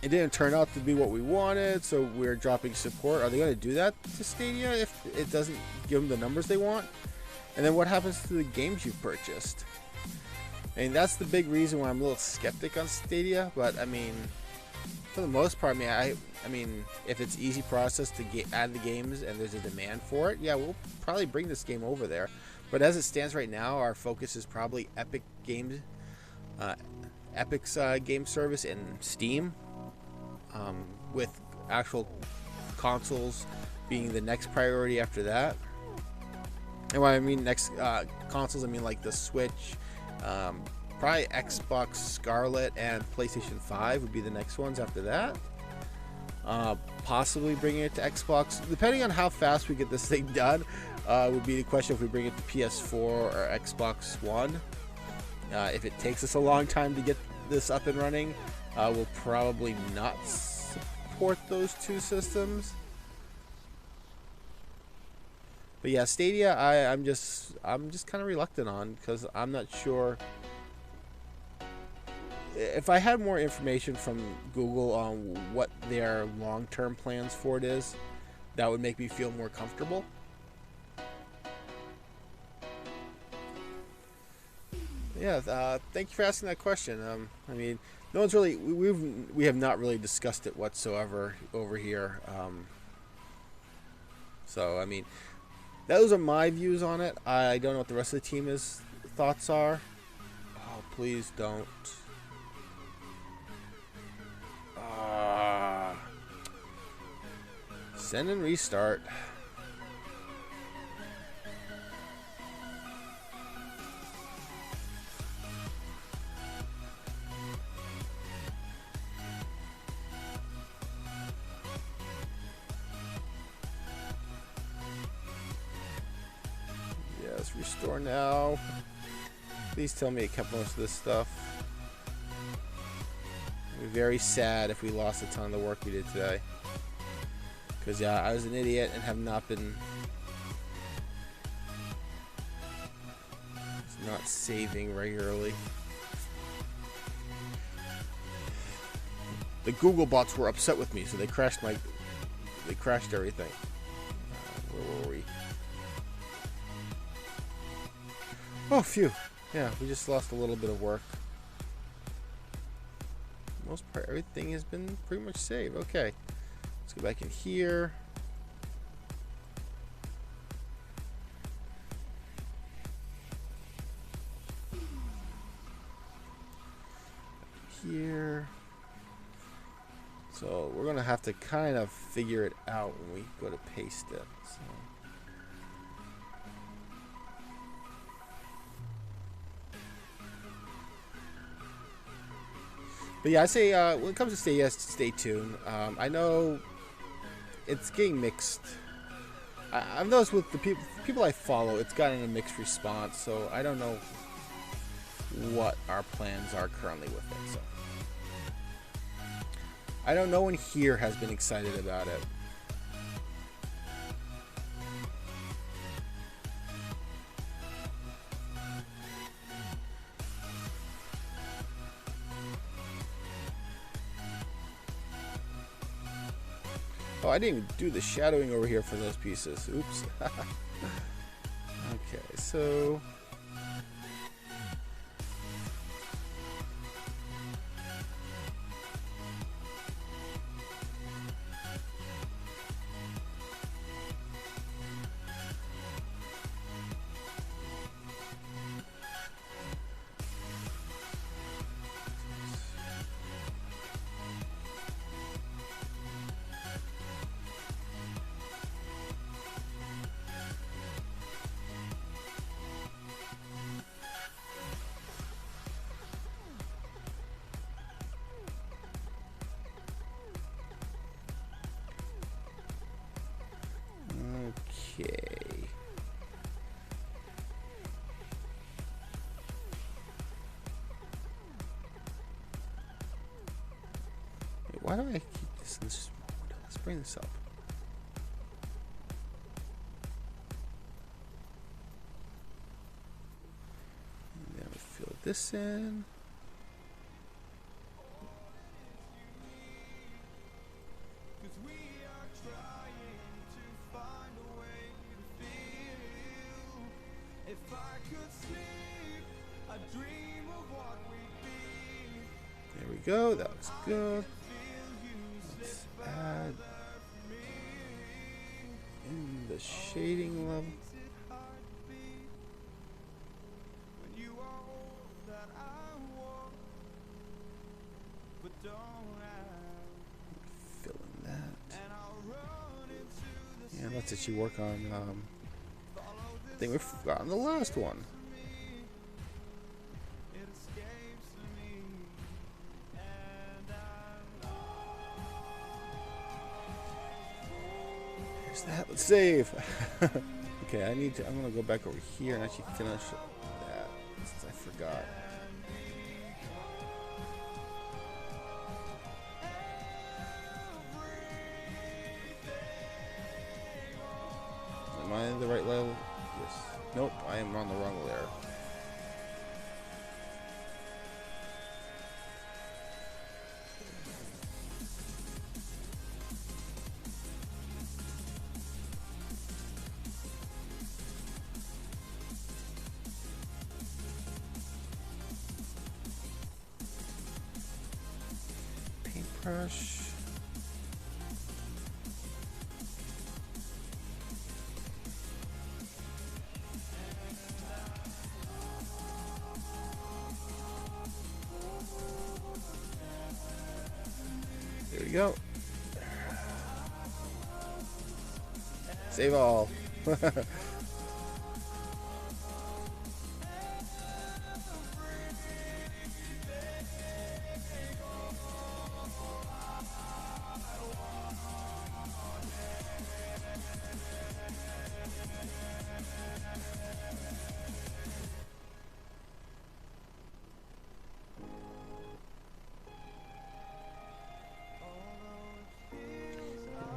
it didn't turn out to be what we wanted, so we're dropping support? Are they gonna do that to Stadia if it doesn't give them the numbers they want? And then what happens to the games you've purchased? I mean, that's the big reason why I'm a little skeptic on Stadia. But I mean, for the most part, I mean, if it's easy process to add the games and there's a demand for it, yeah, we'll probably bring this game over there. But as it stands right now, our focus is probably Epic Games, Epic's game service and Steam, with actual consoles being the next priority after that. And when I mean next consoles, I mean like the Switch, probably Xbox Scarlet and PlayStation 5 would be the next ones after that. Possibly bringing it to Xbox, depending on how fast we get this thing done. Would be the question if we bring it to PS4 or Xbox One. If it takes us a long time to get this up and running, we'll probably not support those two systems. But yeah, Stadia, I'm just kind of reluctant on, because I'm not sure. If I had more information from Google on what their long-term plans for it is, that would make me feel more comfortable. Yeah, thank you for asking that question. I mean, no one's really, we have not really discussed it whatsoever over here. So I mean, those are my views on it. I don't know what the rest of the team's thoughts are. Oh, please don't. Send and restart. Yes, restore now. Please tell me it kept most of this stuff. I'd be very sad if we lost a ton of the work we did today. Because, yeah, I was an idiot and have not been... not saving regularly. The Google bots were upset with me, so they crashed they crashed everything. Where were we? Oh, phew. Yeah, we just lost a little bit of work. For the most part, everything has been pretty much saved. Okay. Let's go back in here. Here. So we're going to have to kind of figure it out when we go to paste it. So. But yeah, I say when it comes to stay tuned. I know it's getting mixed. I've noticed with the people I follow, it's gotten a mixed response. So I don't know what our plans are currently with it. So I don't know when here has been excited about it. Oh, I didn't even do the shadowing over here for those pieces. Oops. Okay, so... Okay. Wait, why do I keep this in this mode? Let's bring this up. And then we fill this in. There we go, that looks good. Let's add in the shading level. Fill in that. Yeah, let's actually work on I think we forgot on the last one. There's that. Let's save. Okay, I'm gonna go back over here and actually finish that since I forgot. Am I in the right level? Yes. Nope, I am on the wrong layer. Paintbrush. we go. Save all.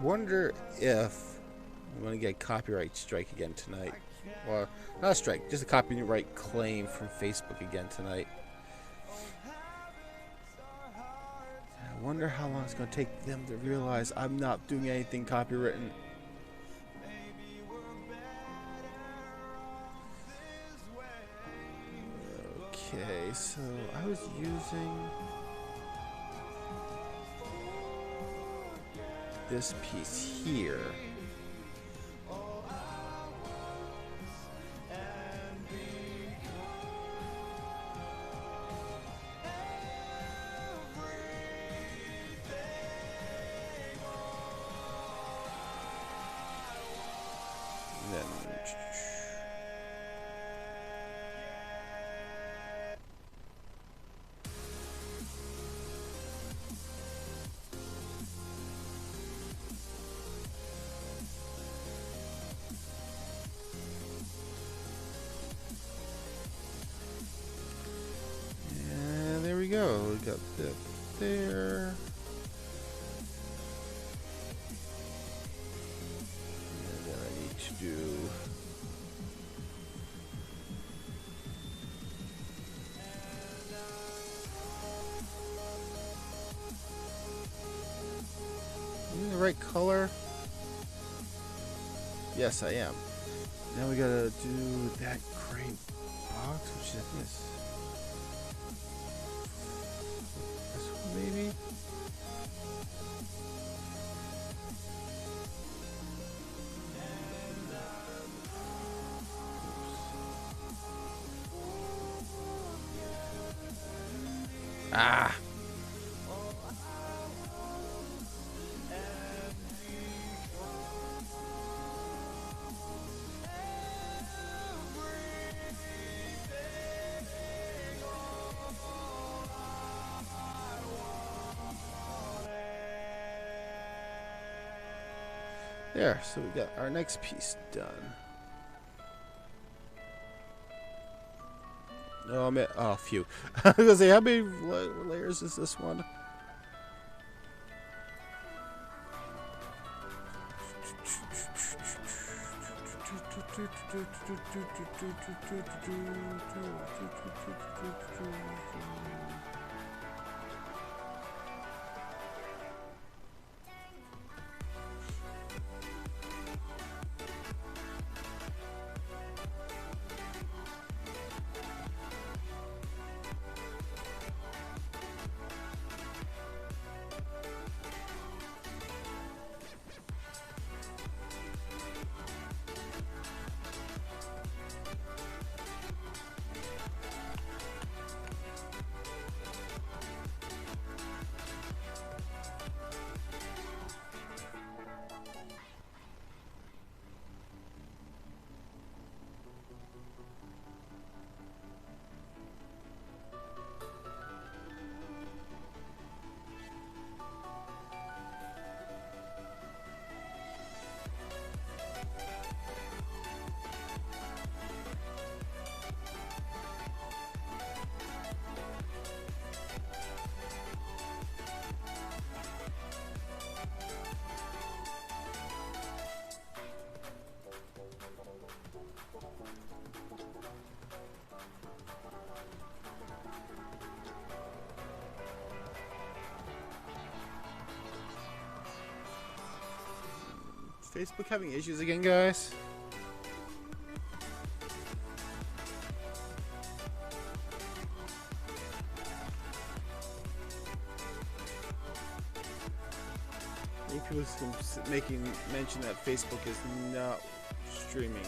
Wonder if I'm going to get a copyright strike again tonight. Well, not a strike, just a copyright claim from Facebook again tonight. I wonder how long it's going to take them to realize I'm not doing anything copywritten. Okay, so I was using this piece here. There we go. We got that there. And then I need to do in the right color. Yes, I am. Now we gotta do that gray box, which is this. Maybe. Ah. There, so we got our next piece done. Oh, man, oh, phew. I was gonna say, how many layers is this one? Facebook having issues again, guys? I think people making mention that Facebook is not streaming.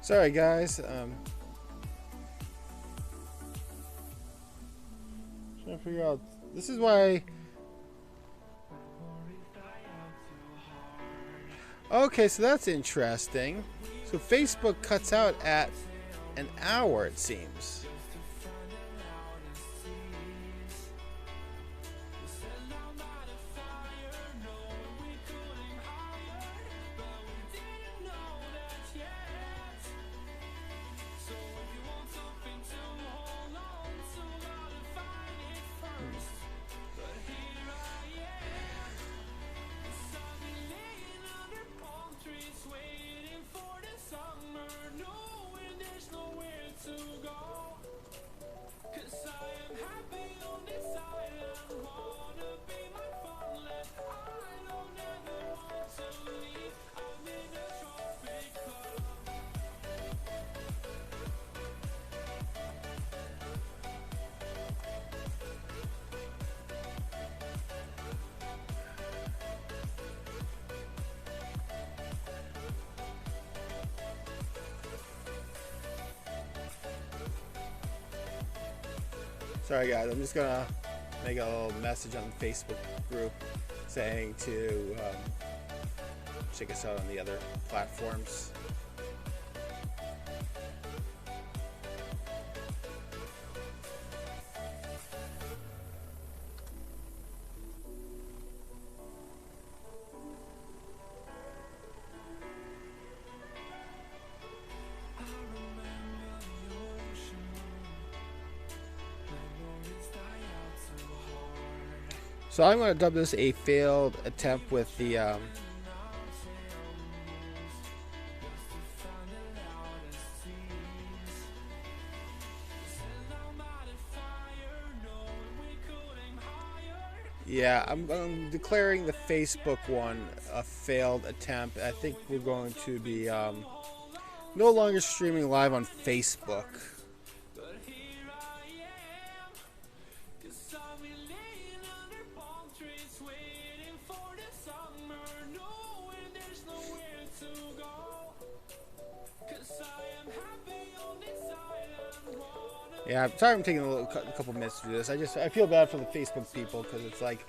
Sorry, guys. Trying to figure out. This is why. Okay, so that's interesting. So Facebook cuts out at an hour, it seems. Sorry guys, I'm just gonna make a little message on the Facebook group saying to check us out on the other platforms. So I'm going to dub this a failed attempt with the yeah, I'm declaring the Facebook one a failed attempt. I think we're going to be no longer streaming live on Facebook. Yeah, I'm sorry I'm taking a couple minutes to do this. I feel bad for the Facebook people because it's like.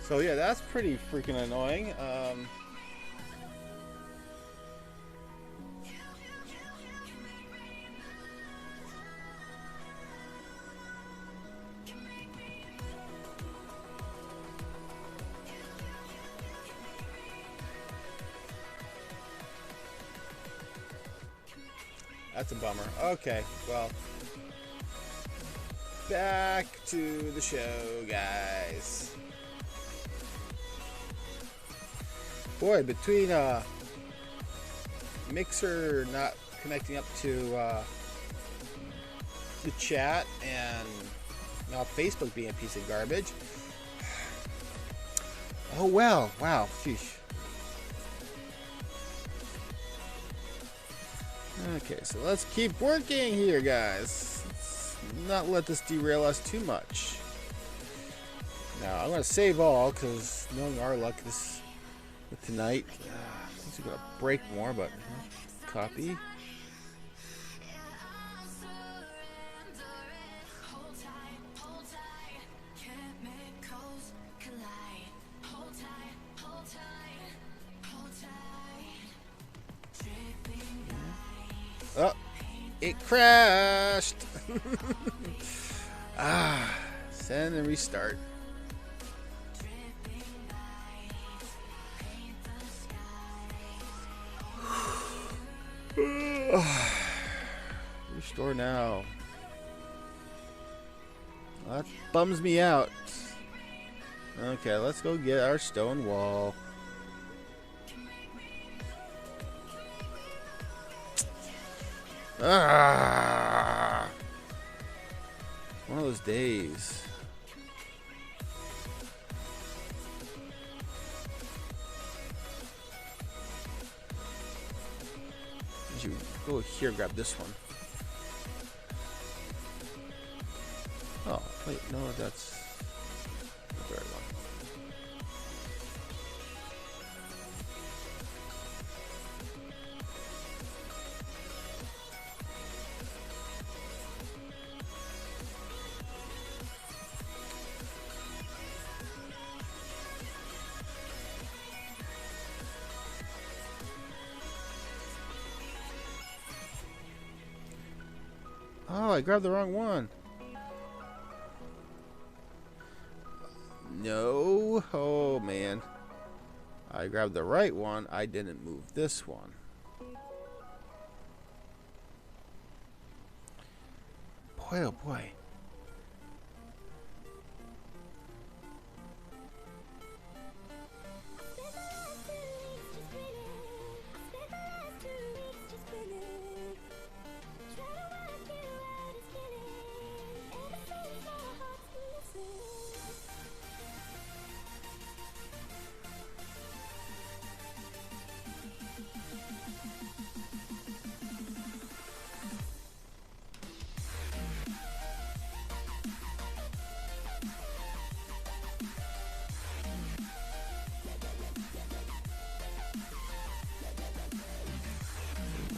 So yeah, that's pretty freaking annoying. That's a bummer. Okay, well, back to the show, guys. Boy, between Mixer not connecting up to the chat and now Facebook being a piece of garbage. Oh well, wow, sheesh. Okay, so let's keep working here, guys. Let's not let this derail us too much. Now, I'm going to save all, because knowing our luck this tonight, things are going to break more, but copy. Oh, it crashed. Send and restart. Restore now. That bums me out. Okay, let's go get our stone wall. One of those days. You go here, grab this one. Oh, wait, no, that's the third one. Oh, I grabbed the wrong one. No. Oh, man. I grabbed the right one. I didn't move this one. Boy, oh boy.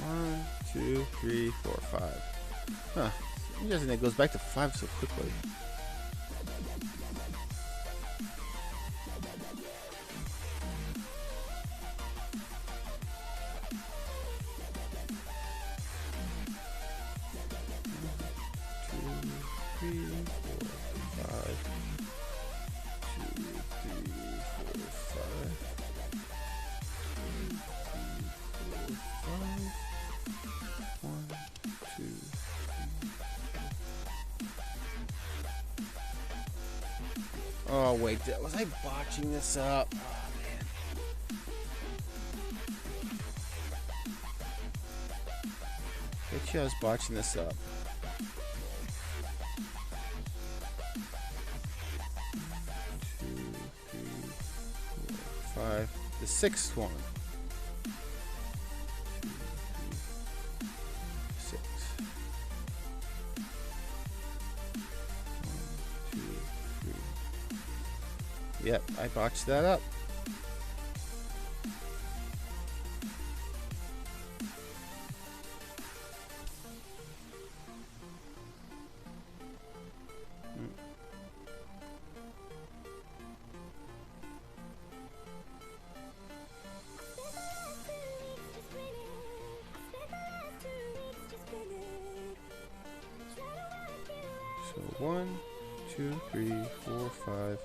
One, two, three, four, five. Huh. I'm guessing it goes back to 5 so quickly. Oh wait, was I botching this up? Oh man. Bet you I was botching this up. 2, 3, 4, 5. The 6th one. 6. 1, 2, 3. Yep, I botched that up. So 1, 2, 3, 4, 5.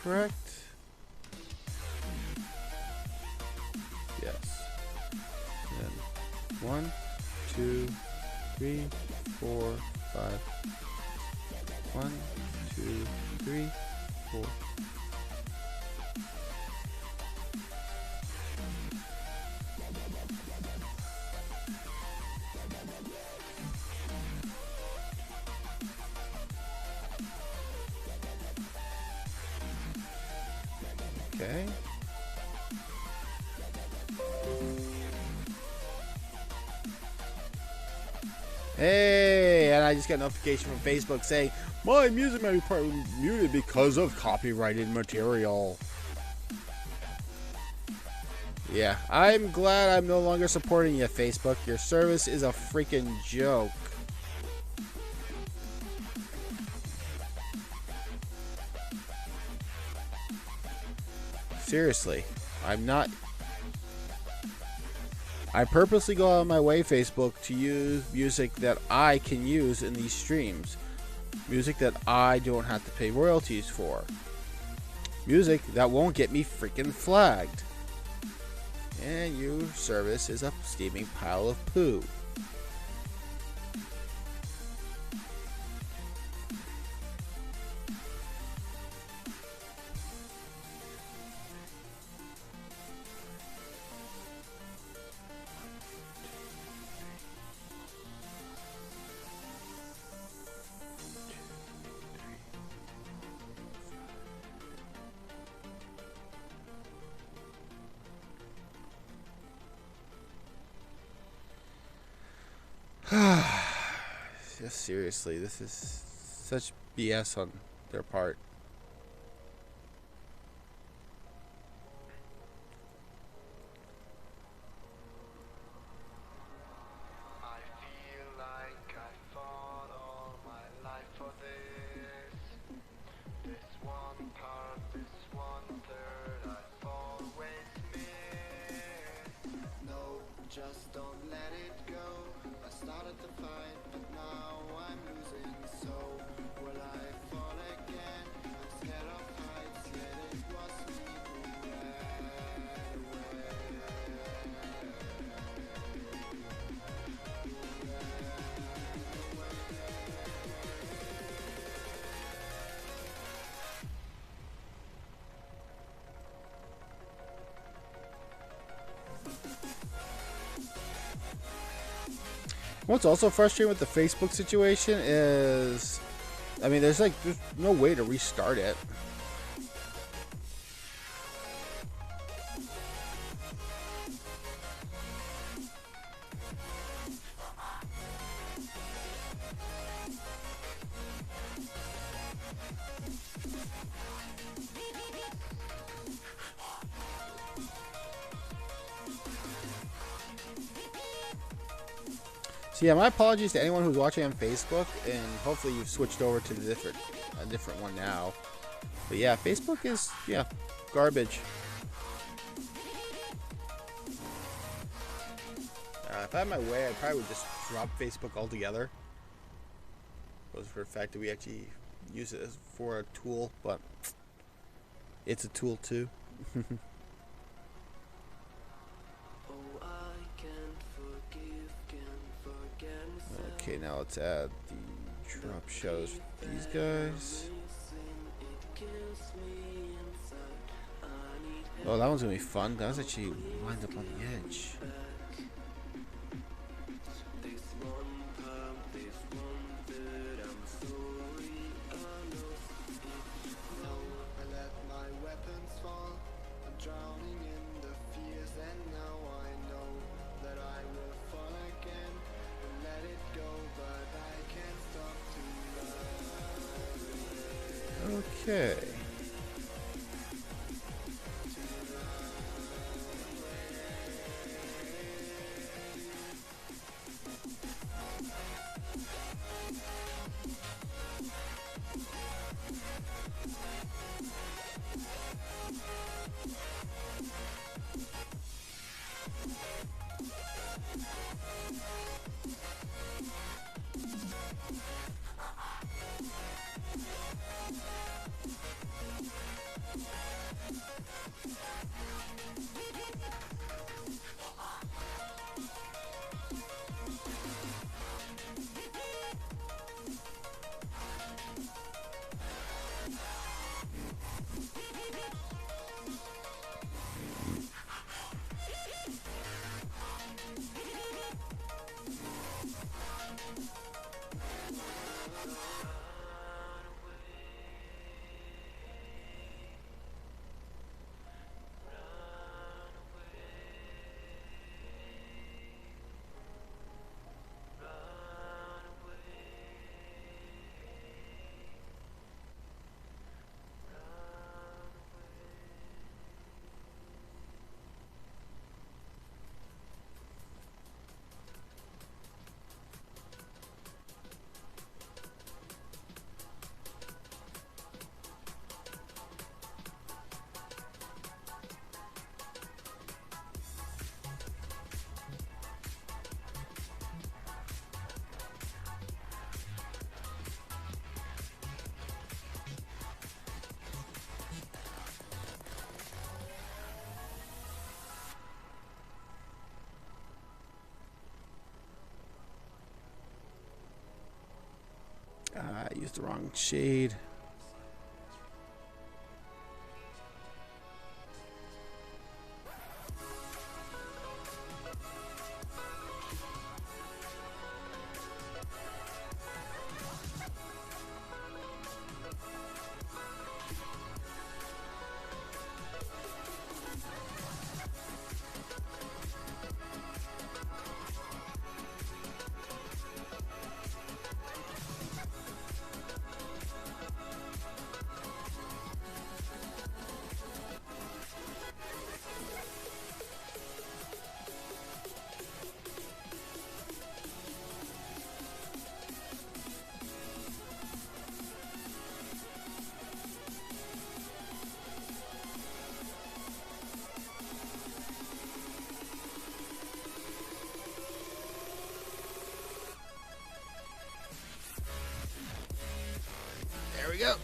correct? Yes. And 1, 2, 3, 4, 5. 1, 2, 3, 4. Okay. Hey, and I just got a notification from Facebook saying my music may be muted because of copyrighted material. Yeah, I'm glad I'm no longer supporting you, Facebook. Your service is a freaking joke. Seriously, I'm not. I purposely go out of my way, Facebook, to use music that I can use in these streams. Music that I don't have to pay royalties for. Music that won't get me freaking flagged. And your service is a steaming pile of poo. Just seriously, this is such BS on their part. I feel like I fought all my life for this. This one part, this 1/3 I've always missed. No, just don't let it go. I started the fight, but now I'm losing. So will I fall again? I'm scared of heights, yet it was me who ran away. What's also frustrating with the Facebook situation is, I mean, there's no way to restart it. So yeah, my apologies to anyone who's watching on Facebook, and hopefully you've switched over to a different one now. But yeah, Facebook is garbage. If I had my way, I probably would just drop Facebook altogether. Was for the fact that we actually use it for a tool, but it's a tool too. Okay, now let's add the drop shadows for these guys. Oh, that one's gonna be fun. That was actually lined up on the edge. Okay. I used the wrong shade. There we go.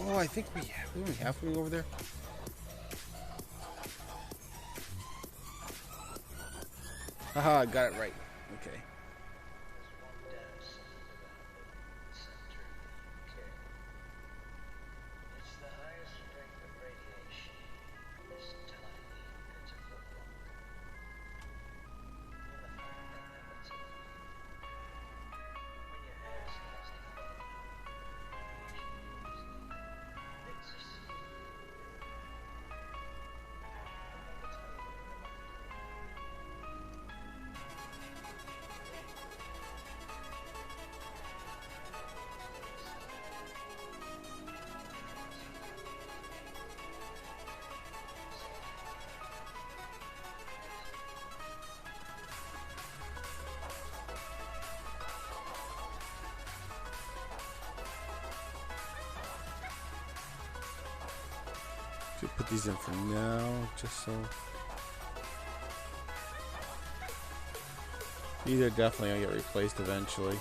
Oh, I think we have something over there. Haha, I got it right. Okay. Should put these in for now, just so. These are definitely gonna get replaced eventually.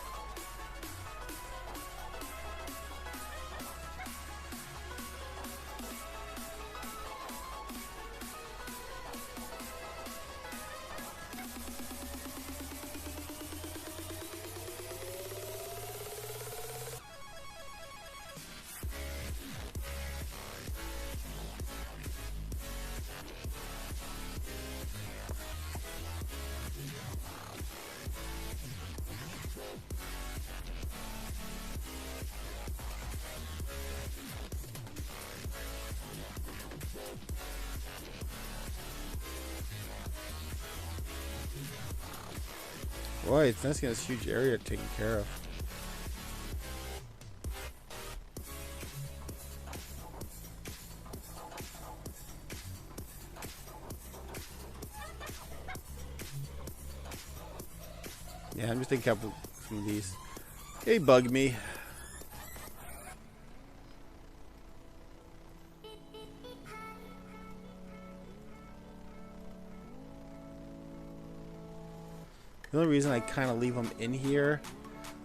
Boy, it's nice to get this huge area taken care of. Yeah, I'm just thinking of some of these. They bug me. The only reason I kind of leave them in here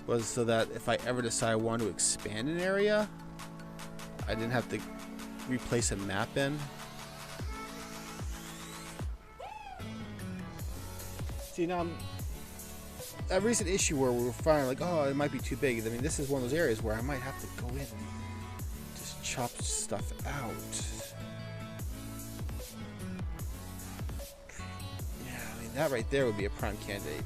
was so that if I ever decide I want to expand an area, I didn't have to replace a map in. See, now a recent issue where we were finding like, oh, it might be too big. I mean, this is one of those areas where I might have to go in and just chop stuff out. Yeah, I mean, that right there would be a prime candidate.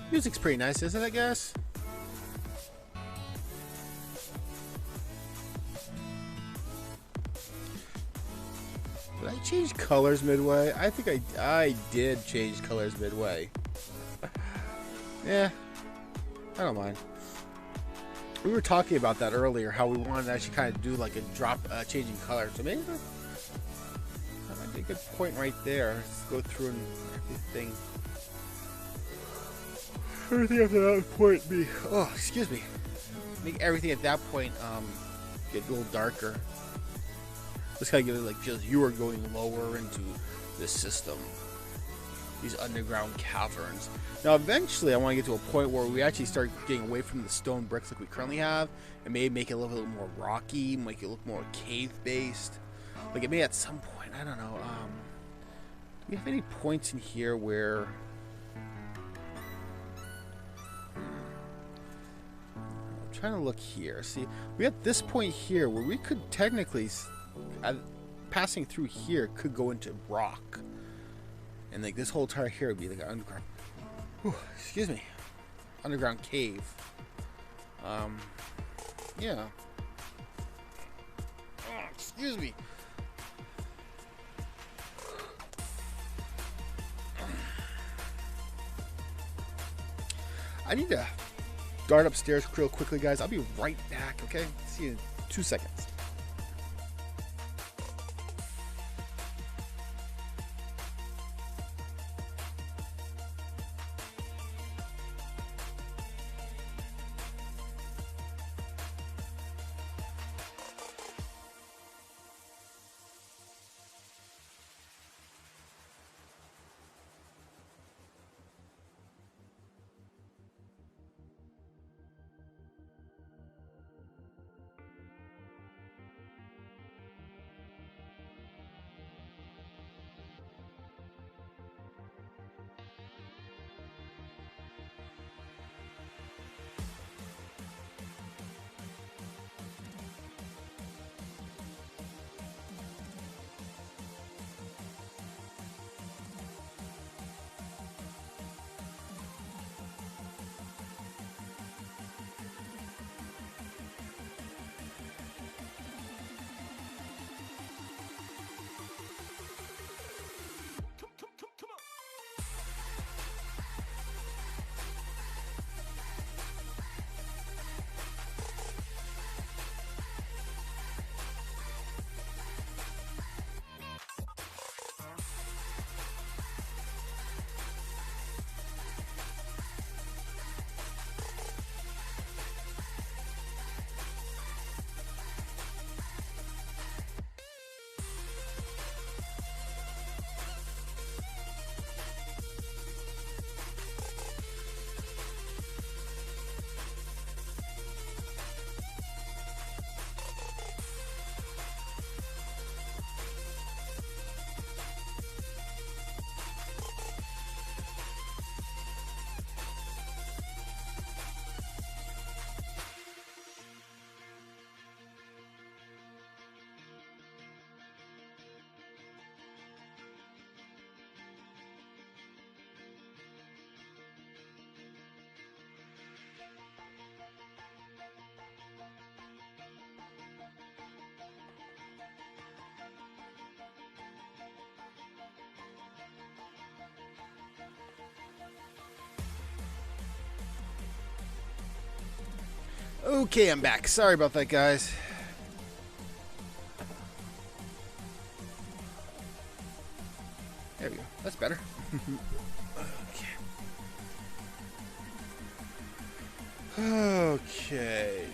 Music's pretty nice, isn't it, guys? Did I change colors midway? I think I did change colors midway. Yeah, I don't mind. We were talking about that earlier, how we wanted to actually kind of do like a drop changing color. So maybe that might be a good point right there. Let's go through and everything. Everything after that point be, oh, excuse me. Make everything at that point get a little darker. Just kind of give it like just you are going lower into this system. These underground caverns. Now eventually I want to get to a point where we actually start getting away from the stone bricks like we currently have and maybe make it a little bit more rocky, make it look more cave based. Like it may at some point, I don't know. Do we have any points in here where I'm trying to look here. See, we have this point here where we could technically passing through here could go into rock. And like this whole entire here would be like an underground, excuse me, underground cave. Yeah. Oh, excuse me. I need to dart upstairs real quickly, guys. I'll be right back, okay? See you in 2 seconds. Okay, I'm back. Sorry about that, guys. There we go. That's better. Okay. Okay.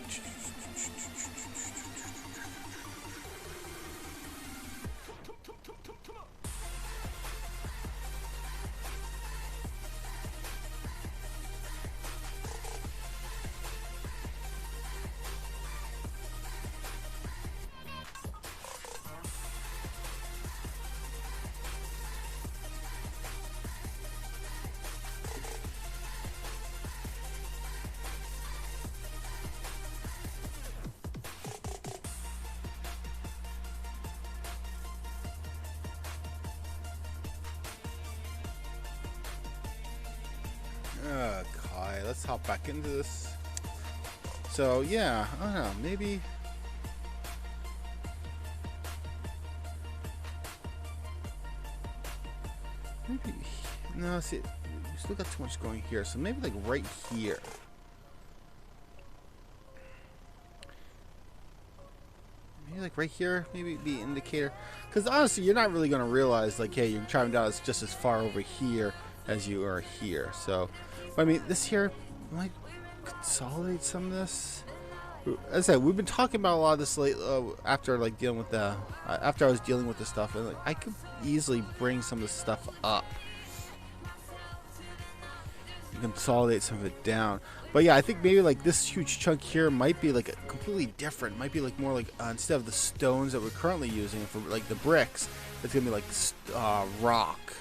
Okay, let's hop back into this. So yeah, I don't know, maybe no, see, we still got too much going here, so maybe like right here. Maybe like right here, maybe the indicator, because honestly you're not really going to realize like, hey, you're driving down, it's just as far over here as you are here. So I mean, this here might consolidate some of this. As I said, we've been talking about a lot of this late after like dealing with the after I was dealing with the stuff, and like I could easily bring some of this stuff up, consolidate some of it down. But yeah, I think maybe like this huge chunk here might be like a completely different. Might be like more like instead of the stones that we're currently using for like the bricks, it's gonna be like rock,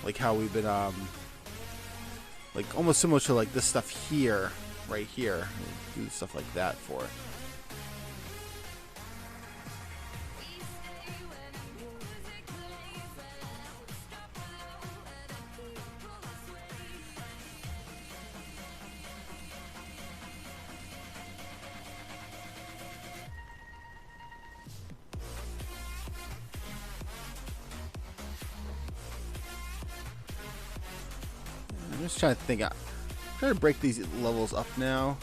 like how we've been like almost similar to like this stuff here, right here. We'll do stuff like that for it. I'm just trying to think. I'm trying to break these levels up now.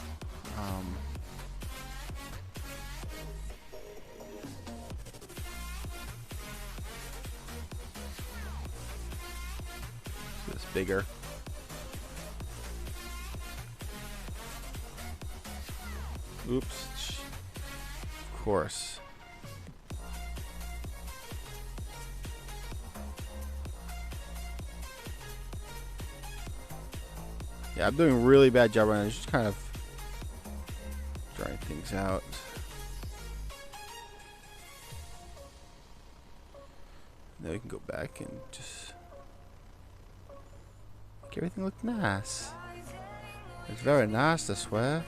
So it's bigger. Oops. Of course. Yeah, I'm doing a really bad job right now. Just kind of drying things out. Now we can go back and just make everything look nice. It's very nice, I swear.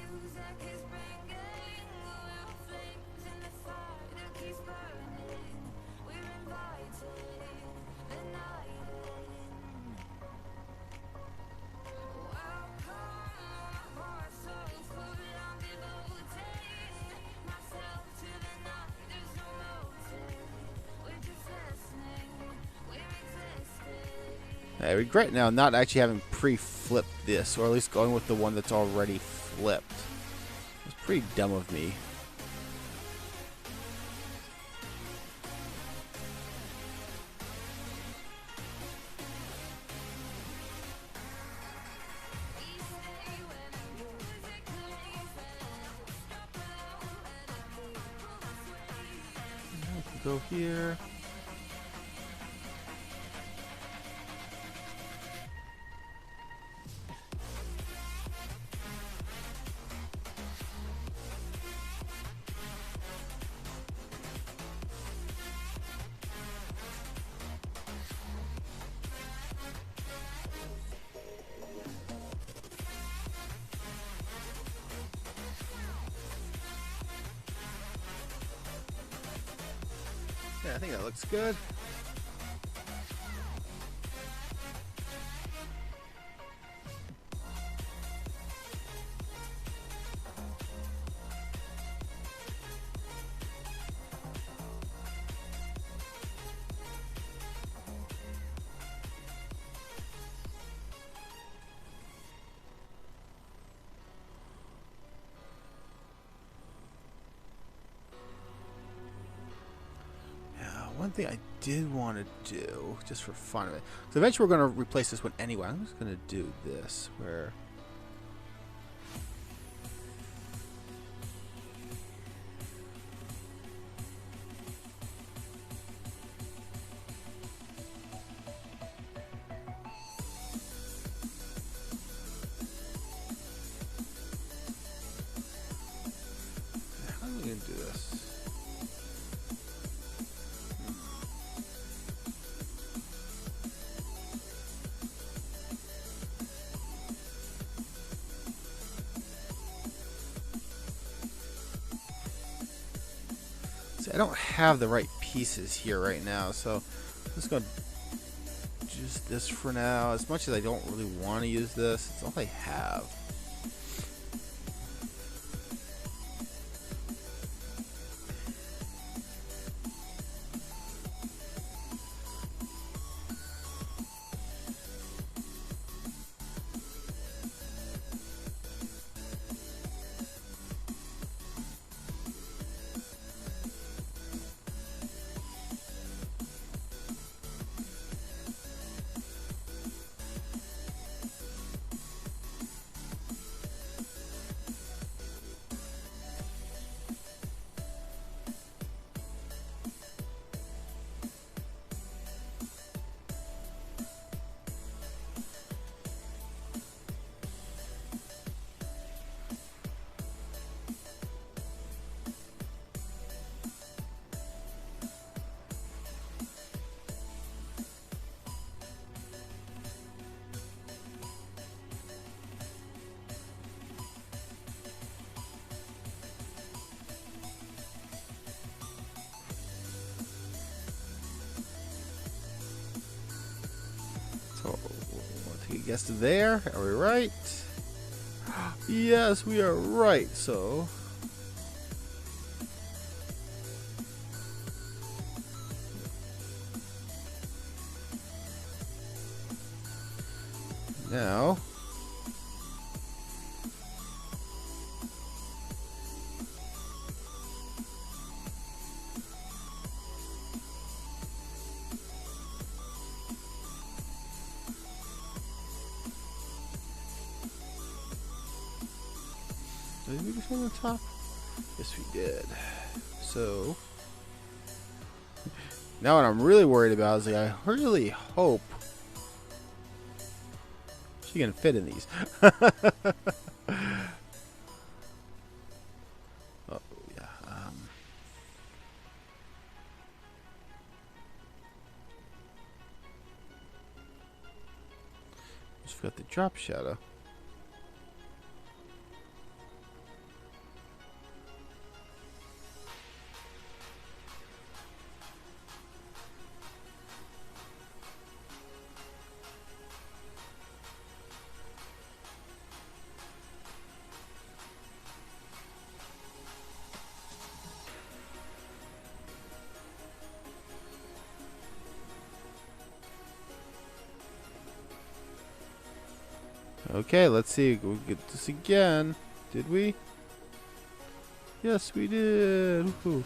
I regret now not actually having pre-flipped this, or at least going with the one that's already flipped. It's pretty dumb of me. I can go here. Yeah, I think that looks good. one thing I did want to do, just for fun of it, so eventually we're going to replace this one anyway. I'm just going to do this, where... How are we going to do this? I don't have the right pieces here right now, so I'm just going to use this for now. As much as I don't really want to use this, it's all I have. So, we'll take a guess there. Are we right? Yes, we are right. So, now, did we just on the top? Yes, we did. So, now what I'm really worried about is, like, I really hope she can fit in these. Oh, yeah. Just forgot the drop shadow. Okay, let's see. We'll get this again. Did we? Yes, we did. Woohoo.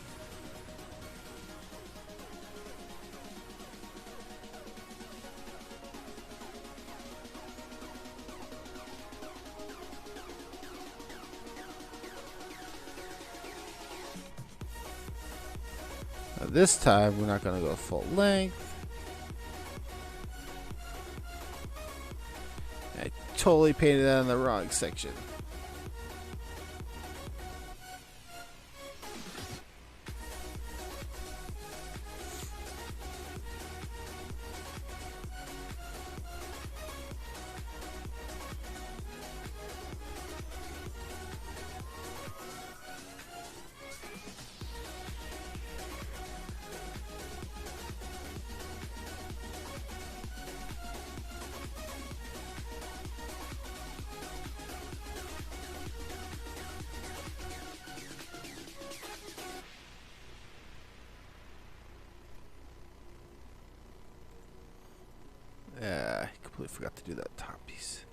Now this time, we're not going to go full length. I totally painted that in the wrong section. Yeah, I completely forgot to do that top piece.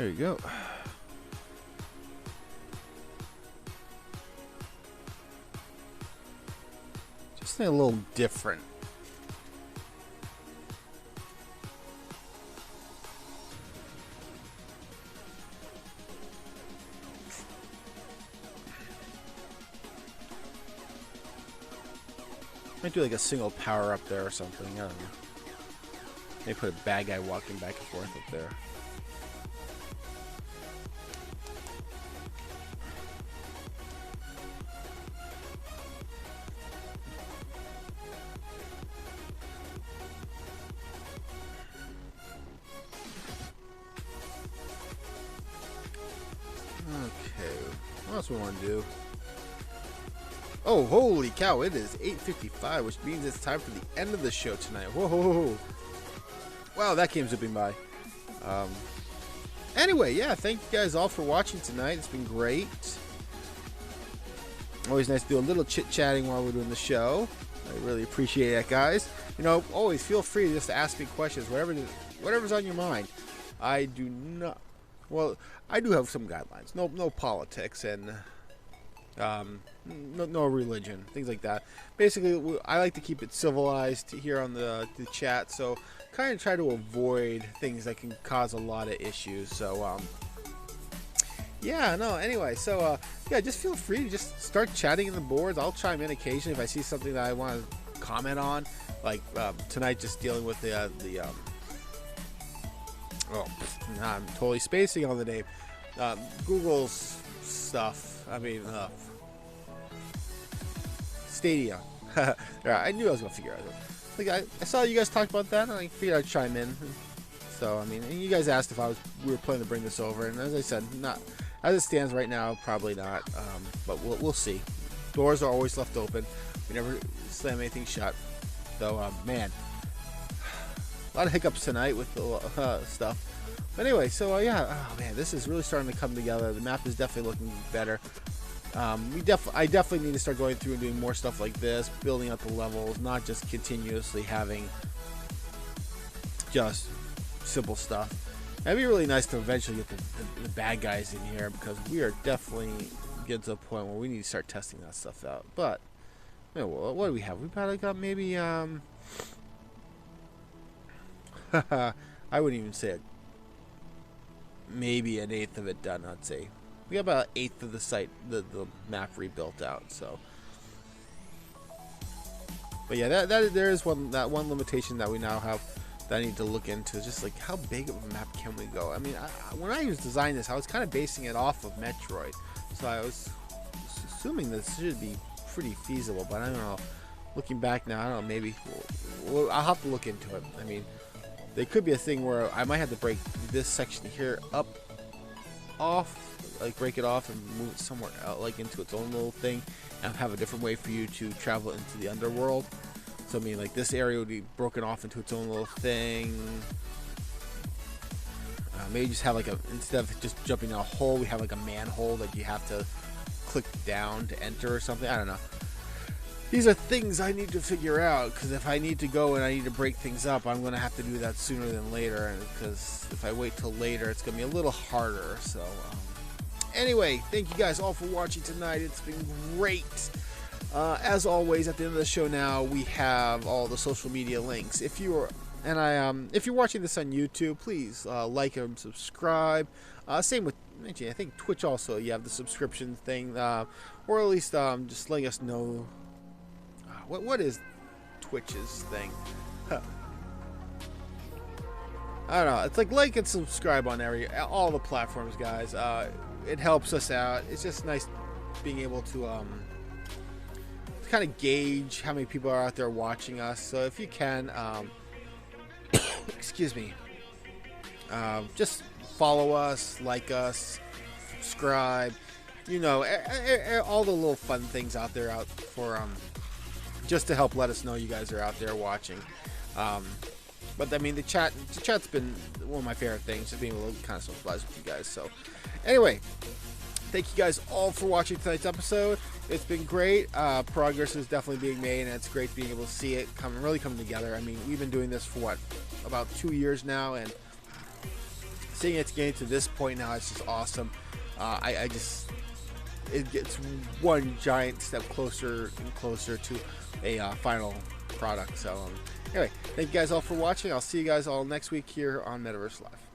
There you go. Just a little different. Might do like a single power up there or something. I don't know. Maybe put a bad guy walking back and forth up there. Okay, what else we want to do? Oh, holy cow, it is 8:55, which means it's time for the end of the show tonight. Whoa. Wow, that came zipping by. Anyway, yeah, thank you guys all for watching tonight. It's been great. Always nice to do a little chit-chatting while we're doing the show. I really appreciate that, guys. You know, always feel free to just ask me questions, whatever's on your mind. I do not... Well, I do have some guidelines. No politics and... no religion, things like that. Basically, I like to keep it civilized here on the chat, so kind of try to avoid things that can cause a lot of issues. So, yeah, no, anyway, so, yeah, just feel free to just start chatting in the boards. I'll chime in occasionally if I see something that I want to comment on, like, tonight just dealing with I'm totally spacing on the name. Google's stuff. I mean, Stadia. I knew I was gonna figure it out. Like I saw you guys talk about that, and I figured I'd chime in. So I mean, and you guys asked if we were planning to bring this over, and as I said, not as it stands right now, probably not. But we'll see. Doors are always left open. We never slam anything shut. So man, a lot of hiccups tonight with the stuff. But anyway, so yeah, oh man, this is really starting to come together. The map is definitely looking better. I definitely need to start going through and doing more stuff like this, building up the levels, not just continuously having just simple stuff. It'd be really nice to eventually get the bad guys in here, because we are definitely getting to a point where we need to start testing that stuff out. But you know, what do we have? We've probably got maybe I wouldn't even say it. Maybe an eighth of it done, I'd say. We got about an eighth of the site, the map rebuilt out. So, but yeah, there is one limitation that we now have that I need to look into. Just like, how big of a map can we go? I mean, when I was designing this, I was kind of basing it off of Metroid, so I was assuming this should be pretty feasible. But I don't know. Looking back now, I don't know. Maybe I'll have to look into it. I mean, there could be a thing where I might have to break this section here break it off and move it somewhere out, like into its own little thing, and have a different way for you to travel into the underworld. So I mean, like, this area would be broken off into its own little thing. Maybe just have like instead of just jumping in a hole, we have like a manhole that you have to click down to enter or something. I don't know. These are things I need to figure out, because if I need to go and I need to break things up, I'm going to have to do that sooner than later, and because if I wait till later, it's going to be a little harder. So anyway, thank you guys all for watching tonight. It's been great. As always, at the end of the show now, we have all the social media links. If you're watching this on YouTube, please like and subscribe. Same with, I think Twitch also, you have the subscription thing, or at least just letting us know. What is Twitch's thing? Huh. I don't know. It's like and subscribe on all the platforms, guys. It helps us out. It's just nice being able to kind of gauge how many people are out there watching us. So if you can, excuse me, just follow us, like us, subscribe. You know, all the little fun things out there for just to help let us know you guys are out there watching. But I mean, the chat's been one of my favorite things, just being able to kind of socialize with you guys. So anyway, thank you guys all for watching tonight's episode. It's been great. Progress is definitely being made, and it's great being able to see it really come together. I mean, we've been doing this for about 2 years now, and seeing it's getting to this point now, it's just awesome. It gets one giant step closer and closer to a final product. So anyway, thank you guys all for watching. I'll see you guys all next week here on Medaverse Live.